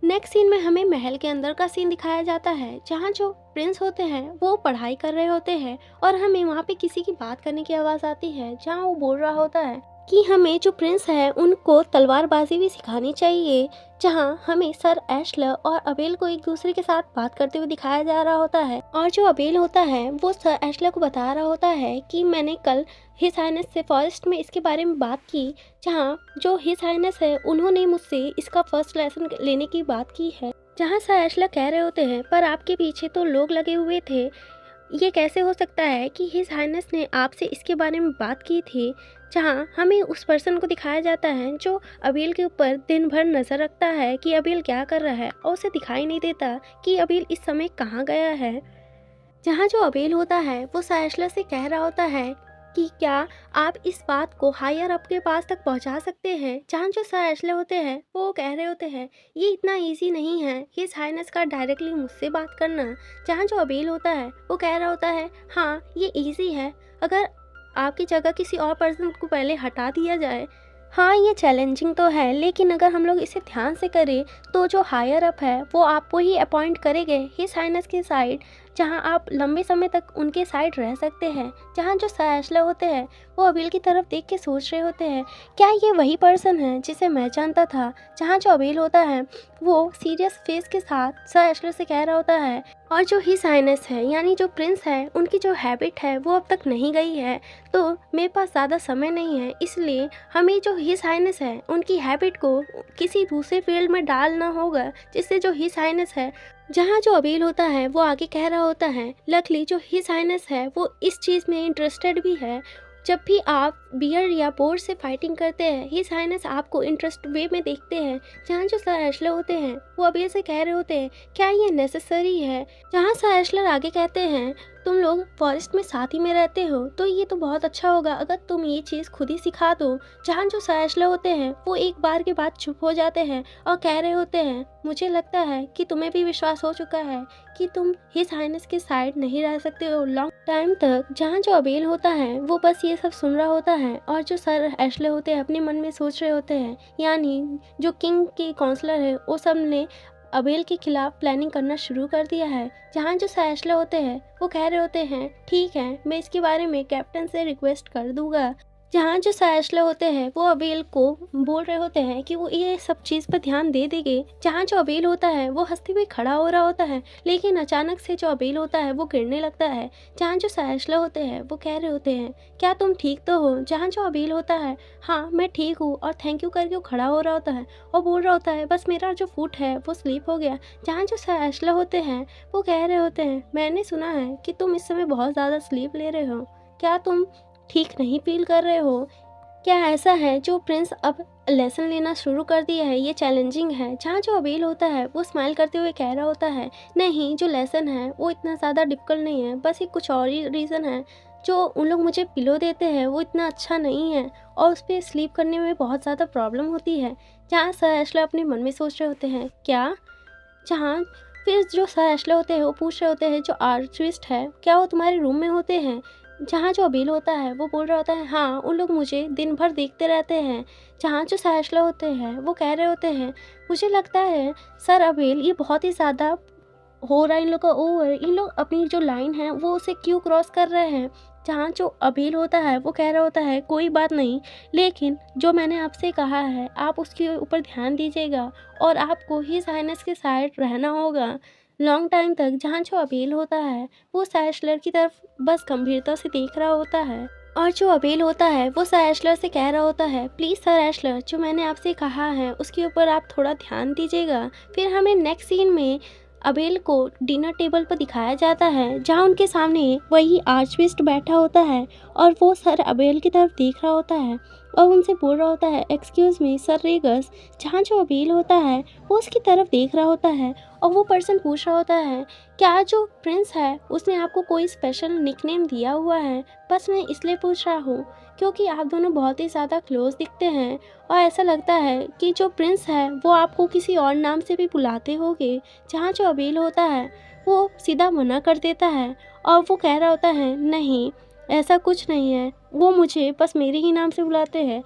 नेक्स्ट सीन में हमें महल के अंदर का सीन दिखाया जाता है। जहाँ जो प्रिंस होते हैं वो पढ़ाई कर रहे होते हैं और हमें वहाँ पे किसी की बात करने की आवाज़ आती है। जहाँ वो बोल रहा होता है कि हमें जो प्रिंस है उनको तलवारबाजी भी सिखानी चाहिए। जहाँ हमें सर एशलर और अबेल को एक दूसरे के साथ बात करते हुए दिखाया जा रहा होता है और जो अबेल होता है वो सर एशलर को बता रहा होता है कि मैंने कल हिज हाइनेस से फॉरेस्ट में इसके बारे में बात की। जहाँ जो हिज हाइनेस है उन्होंने मुझसे इसका फर्स्ट लेसन लेने की बात की है। जहाँ सर एशलर कह रहे होते हैं पर आपके पीछे तो लोग लगे हुए थे, ये कैसे हो सकता है कि हिज हाइनेस ने आपसे इसके बारे में बात की थी। जहाँ हमें उस पर्सन को दिखाया जाता है जो अबेल के ऊपर दिन भर नज़र रखता है कि अबेल क्या कर रहा है और उसे दिखाई नहीं देता कि अबेल इस समय कहाँ गया है। जहाँ जो अबेल होता है वो साइशलर से कह रहा होता है कि क्या आप इस बात को हायर अप के पास तक पहुंचा सकते हैं। जहाँ जो सर एशले होते हैं वो कह रहे होते हैं ये इतना इजी नहीं है हिज हाइनेस का डायरेक्टली मुझसे बात करना। जहाँ जो अबेल होता है वो कह रहा होता है हाँ ये इजी है, अगर आपकी जगह किसी और पर्सन को पहले हटा दिया जाए। हाँ ये चैलेंजिंग तो है लेकिन अगर हम लोग इसे ध्यान से करें तो जो हायर अप है वो आपको ही अपॉइंट करेंगे हिज हाइनेस की साइड, जहाँ आप लंबे समय तक उनके साइड रह सकते हैं। जहाँ जो सर एशले होते हैं वो अबेल की तरफ देख के सोच रहे होते हैं क्या ये वही पर्सन है जिसे मैं जानता था। जहाँ जो अबेल होता है वो सीरियस फेस के साथ सर एशले से कह रहा होता है और जो हिज हाइनेस है यानी जो प्रिंस है उनकी जो हैबिट है वो अब तक नहीं गई है, तो मेरे पास ज़्यादा समय नहीं है, इसलिए हमें जो हिज हाइनेस है उनकी हैबिट को किसी दूसरे फील्ड में डालना होगा जिससे जो हिज हाइनेस है। जहाँ जो अबेल होता है वो आगे कह रहा होता है लकली जो हिज हाइनेस है वो इस चीज़ में इंटरेस्टेड भी है। जब भी आप बियर या बोर से फाइटिंग करते हैं हिज हाइनेस आपको इंटरेस्ट वे में देखते हैं। जहाँ जो सर एशलर होते हैं वो अबेल से कह रहे होते हैं क्या ये नेसेसरी है। जहाँ सर एशलर आगे कहते हैं तुम लोग फॉरेस्ट में साथ ही में रहते हो तो ये तो बहुत अच्छा होगा अगर तुम ये चीज़ खुद ही सिखा दो। जहाँ जो सर एशलर होते हैं वो एक बार के बाद चुप हो जाते हैं और कह रहे होते हैं मुझे लगता है कि तुम्हें भी विश्वास हो चुका है कि तुम हिज हाइनेस के साइड नहीं रह सकते हो लॉन्ग टाइम तक। जहाँ जो अबेल होता है वो बस ये सब सुन रहा होता है और जो सर एशले होते हैं अपने मन में सोच रहे होते हैं यानी जो किंग के काउंसलर है वो सब ने अबेल के खिलाफ प्लानिंग करना शुरू कर दिया है। जहाँ जो साइस्ला होते हैं वो कह रहे होते हैं ठीक है, मैं इसके बारे में कैप्टन से रिक्वेस्ट कर दूंगा। जहाँ जो साइस्ला होते हैं वो अबेल को बोल रहे होते हैं कि वो ये सब चीज़ पर ध्यान दे देंगे। जहाँ जो अबेल होता है वो हंसते हुए खड़ा हो रहा होता है, लेकिन अचानक से जो अबेल होता है वो गिरने लगता है। जहाँ जो साइस्ला होते हैं वो कह रहे होते हैं क्या तुम ठीक तो हो? जहाँ जो अबेल होता है हाँ मैं ठीक हूँ, और थैंक यू करके वो खड़ा हो रहा होता है और बोल रहा होता है बस मेरा जो फुट है वो स्लिप हो गया। जहाँ जो साइस्ला होते हैं वो कह रहे होते हैं मैंने सुना है कि तुम इस समय बहुत ज़्यादा स्लीप ले रहे हो, क्या तुम ठीक नहीं फील कर रहे हो? क्या ऐसा है जो प्रिंस अब लेसन लेना शुरू कर दिया है, ये चैलेंजिंग है? जहाँ जो अबेल होता है वो स्माइल करते हुए कह रहा होता है नहीं, जो लेसन है वो इतना ज़्यादा डिफ़िकल्ट नहीं है, बस ये कुछ और ही रीज़न है। जो उन लोग मुझे पिलो देते हैं वो इतना अच्छा नहीं है और उस पर स्लीप करने में बहुत ज़्यादा प्रॉब्लम होती है। जहाँ सर एशले अपने मन में सोच रहे होते हैं क्या? जहाँ फिर जो सर एशले होते हैं वो पूछ रहे होते हैं जो आर्चिस्ट है क्या वो तुम्हारे रूम में होते हैं? जहाँ जो अबेल होता है वो बोल रहा होता है हाँ, उन लोग मुझे दिन भर देखते रहते हैं। जहाँ जो साइस्ला होते हैं वो कह रहे होते हैं मुझे लगता है सर अबेल ये बहुत ही ज़्यादा हो रहा है इन लोग का ओवर, इन लोग अपनी जो लाइन है वो उसे क्यों क्रॉस कर रहे हैं? जहाँ जो अबेल होता है वो कह रहा होता है कोई बात नहीं, लेकिन जो मैंने आपसे कहा है आप उसके ऊपर ध्यान दीजिएगा और आपको ही साइनस के साइड रहना होगा लॉन्ग टाइम तक। जहाँ जो अबेल होता है वो साइस्लर की तरफ बस गंभीरता से देख रहा होता है, और जो अबेल होता है वो सर एशलर से कह रहा होता है प्लीज़ सर एशलर जो मैंने आपसे कहा है उसके ऊपर आप थोड़ा ध्यान दीजिएगा। फिर हमें नेक्स्ट सीन में अबेल को डिनर टेबल पर दिखाया जाता है जहाँ उनके सामने वही आर्चबिस्ट बैठा होता है और वो सर अबेल की तरफ देख रहा होता है और उनसे बोल रहा होता है एक्सक्यूज़ मी सर रेगस। जहाँ जो अबेल होता है वो उसकी तरफ देख रहा होता है और वो पर्सन पूछ रहा होता है क्या जो प्रिंस है उसने आपको कोई स्पेशल निकनेम दिया हुआ है? बस मैं इसलिए पूछ रहा हूँ क्योंकि आप दोनों बहुत ही ज़्यादा क्लोज दिखते हैं और ऐसा लगता है कि जो प्रिंस है वो आपको किसी और नाम से भी बुलाते होंगे। जहाँ जो अबेल होता है वो सीधा मना कर देता है और वो कह रहा होता है नहीं, ऐसा कुछ नहीं है, वो मुझे बस मेरे ही नाम से बुलाते हैं।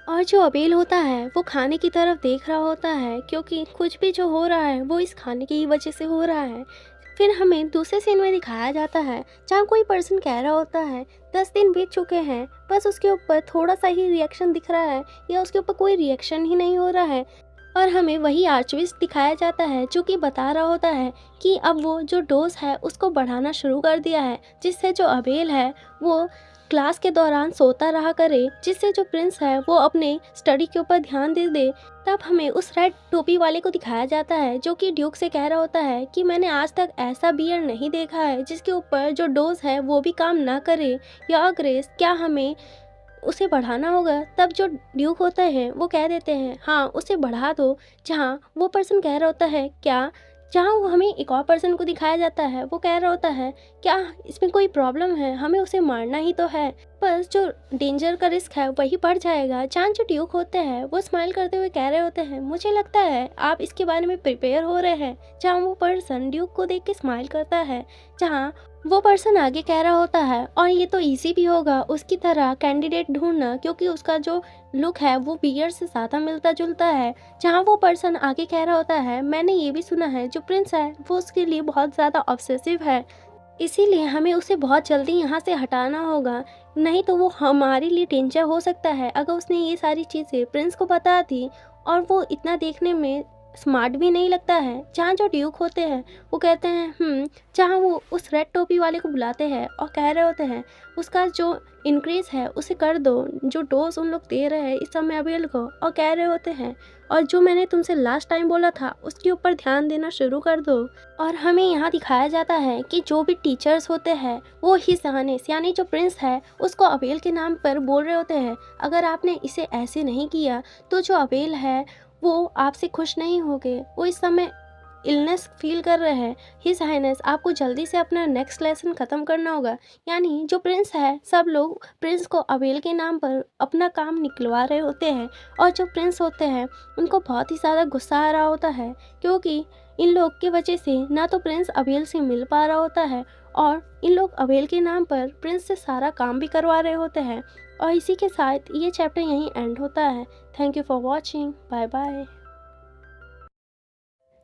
और जो अबेल होता है वो खाने की तरफ देख रहा होता है क्योंकि कुछ भी जो हो रहा है वो इस खाने की ही वजह से हो रहा है। फिर हमें दूसरे सीन में दिखाया जाता है जहाँ कोई पर्सन कह रहा होता है 10 दिन बीत चुके हैं, बस उसके ऊपर थोड़ा सा ही रिएक्शन दिख रहा है या उसके ऊपर कोई रिएक्शन ही नहीं हो रहा है। और हमें वही आर्चविस्ट दिखाया जाता है जो कि बता रहा होता है कि अब वो जो डोज है उसको बढ़ाना शुरू कर दिया है, जिससे जो अबेल है वो क्लास के दौरान सोता रहा करे, जिससे जो प्रिंस है वो अपने स्टडी के ऊपर ध्यान दे दे। तब हमें उस रेड टोपी वाले को दिखाया जाता है जो कि ड्यूक से कह रहा होता है कि मैंने आज तक ऐसा बियर नहीं देखा है जिसके ऊपर जो डोज है वो भी काम ना करे, या ग्रेस क्या हमें उसे बढ़ाना होगा? तब जो ड्यूक होता है वो कह देते हैं हाँ उसे बढ़ा दो। जहाँ वो पर्सन कह रहा होता है क्या? जहाँ वो हमें एक और पर्सन को दिखाया जाता है वो कह रहा होता है क्या इसमें कोई प्रॉब्लम है, हमें उसे मारना ही तो है, बस जो डेंजर का रिस्क है वही बढ़ जाएगा। जहाँ जो ड्यूक होते हैं वो स्माइल करते हुए कह रहे होते हैं मुझे लगता है आप इसके बारे में प्रिपेयर हो रहे हैं। जहाँ वो पर्सन ड्यूक को देख के स्माइल करता है। जहाँ वो पर्सन आगे कह रहा होता है और ये तो इजी भी होगा उसकी तरह कैंडिडेट ढूंढना क्योंकि उसका जो लुक है वो बियर से ज़्यादा मिलता जुलता है। जहाँ वो पर्सन आगे कह रहा होता है मैंने ये भी सुना है जो प्रिंस है वो उसके लिए बहुत ज़्यादा ऑब्सेसिव है, इसीलिए हमें उसे बहुत जल्दी यहाँ से हटाना होगा, नहीं तो वो हमारे लिए डेंजर हो सकता है। अगर उसने ये सारी चीज़ें प्रिंस को बता दी, और वो इतना देखने में स्मार्ट भी नहीं लगता है। जहाँ जो ड्यूक होते हैं वो कहते हैं जहाँ वो उस रेड टोपी वाले को बुलाते हैं और कह रहे होते हैं उसका जो इंक्रीज है उसे कर दो, जो डोज उन लोग दे रहे हैं इस समय अबेल को, और कह रहे होते हैं और जो मैंने तुमसे लास्ट टाइम बोला था उसके ऊपर ध्यान देना शुरू कर दो। और हमें यहाँ दिखाया जाता है कि जो भी टीचर्स होते हैं वो ही सहानेस यानी जो प्रिंस है उसको अबेल के नाम पर बोल रहे होते हैं अगर आपने इसे ऐसे नहीं किया तो जो अबेल है वो आपसे खुश नहीं होंगे, वो इस समय इलनेस फील कर रहे हैं। हिज हाइनेस आपको जल्दी से अपना नेक्स्ट लेसन ख़त्म करना होगा। यानी जो प्रिंस है सब लोग प्रिंस को अबेल के नाम पर अपना काम निकलवा रहे होते हैं, और जो प्रिंस होते हैं उनको बहुत ही ज़्यादा गुस्सा आ रहा होता है क्योंकि इन लोग की वजह से ना तो प्रिंस अबेल से मिल पा रहा होता है और इन लोग अबेल के नाम पर प्रिंस से सारा काम भी करवा रहे होते हैं। और इसी के साथ ये चैप्टर यहीं एंड होता है। Thank you for watching, bye bye.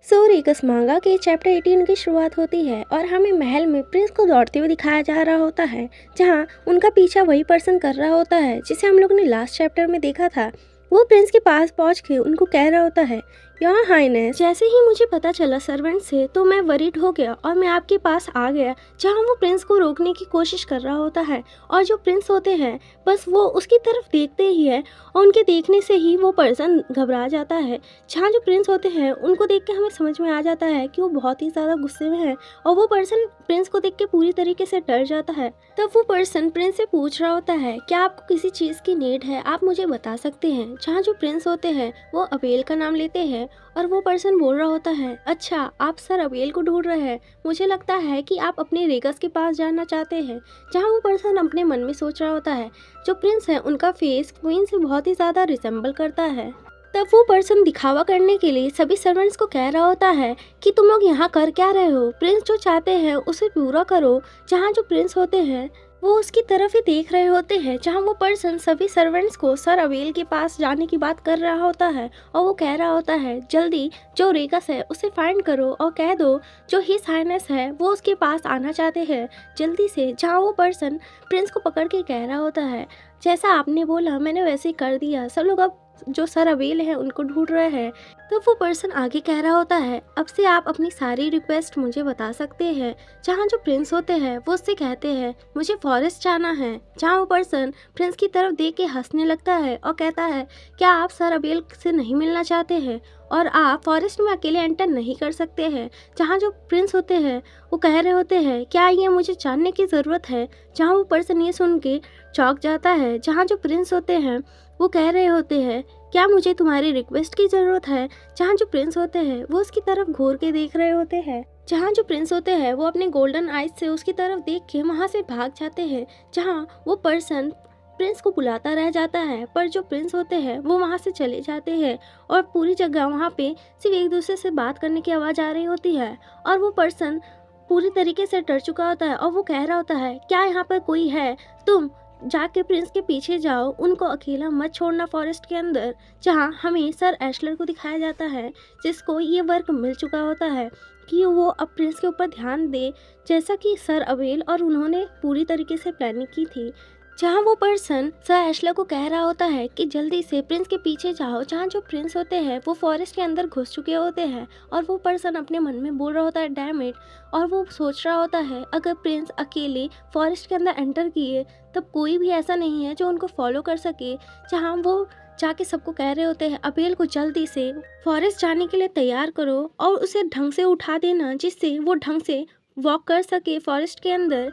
Regus manga के चैप्टर 18 की शुरुआत होती है और हमें महल में प्रिंस को दौड़ते हुए दिखाया जा रहा होता है, जहाँ उनका पीछा वही पर्सन कर रहा होता है जिसे हम लोग ने लास्ट चैप्टर में देखा था। वो प्रिंस के पास पहुंच के उनको कह रहा होता है, योर हाइनेस, जैसे ही मुझे पता चला सर्वेंट से तो मैं वरीड हो गया और मैं आपके पास आ गया। जहाँ वो प्रिंस को रोकने की कोशिश कर रहा होता है और जो प्रिंस होते हैं बस वो उसकी तरफ देखते ही है और उनके देखने से ही वो पर्सन घबरा जाता है। जहाँ जो प्रिंस होते हैं उनको देख के हमें समझ में आ जाता है कि वो बहुत ही ज़्यादा गुस्से में है और वो पर्सन प्रिंस को देख के पूरी तरीके से डर जाता है। तब वो पर्सन प्रिंस से पूछ रहा होता है, क्या आपको किसी चीज़ की नीड है, आप मुझे बता सकते हैं। जहाँ जो प्रिंस होते हैं वो अबेल का नाम लेते हैं और वो पर्सन बोल रहा होता है, अच्छा आप सर अबेल को ढूंढ रहे हैं, मुझे लगता है कि आप अपने रेगस के पास जाना चाहते हैं। जहाँ वो पर्सन अपने मन में सोच रहा होता है जो प्रिंस है उनका फेस क्वीन से बहुत ही ज़्यादा रिसेंबल करता है। तब वो पर्सन दिखावा करने के लिए सभी सर्वेंट्स को कह रहा होता है कि तुम लोग यहाँ कर क्या रहे हो, प्रिंस जो चाहते हैं उसे पूरा करो। जहाँ जो प्रिंस होते हैं वो उसकी तरफ ही देख रहे होते हैं। जहाँ वो पर्सन सभी सर्वेंट्स को सर अवेल के पास जाने की बात कर रहा होता है और वो कह रहा होता है, जल्दी जो रेगस है उसे फाइंड करो और कह दो जो हिज हाइनेस है वो उसके पास आना चाहते हैं जल्दी से। जहाँ वो पर्सन प्रिंस को पकड़ के कह रहा होता है, जैसा आपने बोला मैंने वैसे ही कर दिया, सब लोग अब जो सर अवेल है उनको ढूंढ रहे हैं। तो वो पर्सन आगे कह रहा होता है, अब से आप अपनी सारी रिक्वेस्ट मुझे बता सकते हैं। जहाँ जो प्रिंस होते हैं वो उससे कहते हैं, मुझे फॉरेस्ट जाना है। जहाँ वो पर्सन प्रिंस की तरफ देख के हंसने लगता है और कहता है, क्या आप सर अवेल से नहीं मिलना चाहते हैं और आप फॉरेस्ट में अकेले एंटर नहीं कर सकते हैं। जहाँ जो प्रिंस होते हैं वो कह रहे होते हैं, क्या ये मुझे जानने की ज़रूरत है। जहाँ वो पर्सन ये सुन के चौंक जाता है। जहाँ जो प्रिंस होते हैं वो कह रहे होते हैं, क्या मुझे तुम्हारी रिक्वेस्ट की ज़रूरत है। जहाँ जो प्रिंस होते हैं वो उसकी तरफ घूर के देख रहे होते हैं। जहाँ जो प्रिंस होते हैं वो अपने गोल्डन आइज से उसकी तरफ देख के वहाँ से भाग जाते हैं। जहाँ वो पर्सन प्रिंस को बुलाता रह जाता है पर जो प्रिंस होते हैं वो वहाँ से चले जाते हैं और पूरी जगह वहाँ पे सिर्फ एक दूसरे से बात करने की आवाज़ आ रही होती है और वो पर्सन पूरी तरीके से डर चुका होता है और वो कह रहा होता है, क्या यहाँ पर कोई है, तुम जाके प्रिंस के पीछे जाओ, उनको अकेला मत छोड़ना फॉरेस्ट के अंदर। जहाँ हमें सर एशलर को दिखाया जाता है जिसको ये वर्क मिल चुका होता है कि वो अब प्रिंस के ऊपर ध्यान दे, जैसा कि सर अवेल और उन्होंने पूरी तरीके से प्लानिंग की थी। जहाँ वो पर्सन सर एशलर को कह रहा होता है कि जल्दी से प्रिंस के पीछे जाओ। जहाँ जो प्रिंस होते हैं वो फॉरेस्ट के अंदर घुस चुके होते हैं और वो पर्सन अपने मन में बोल रहा होता है, डैम इट। और वो सोच रहा होता है, अगर प्रिंस अकेले फॉरेस्ट के अंदर एंटर किए तब कोई भी ऐसा नहीं है जो उनको फॉलो कर सके। जहाँ वो जाके सबको कह रहे होते हैं, अबेल को जल्दी से फॉरेस्ट जाने के लिए तैयार करो और उसे ढंग से उठा देना जिससे वो ढंग से वॉक कर सके फॉरेस्ट के अंदर।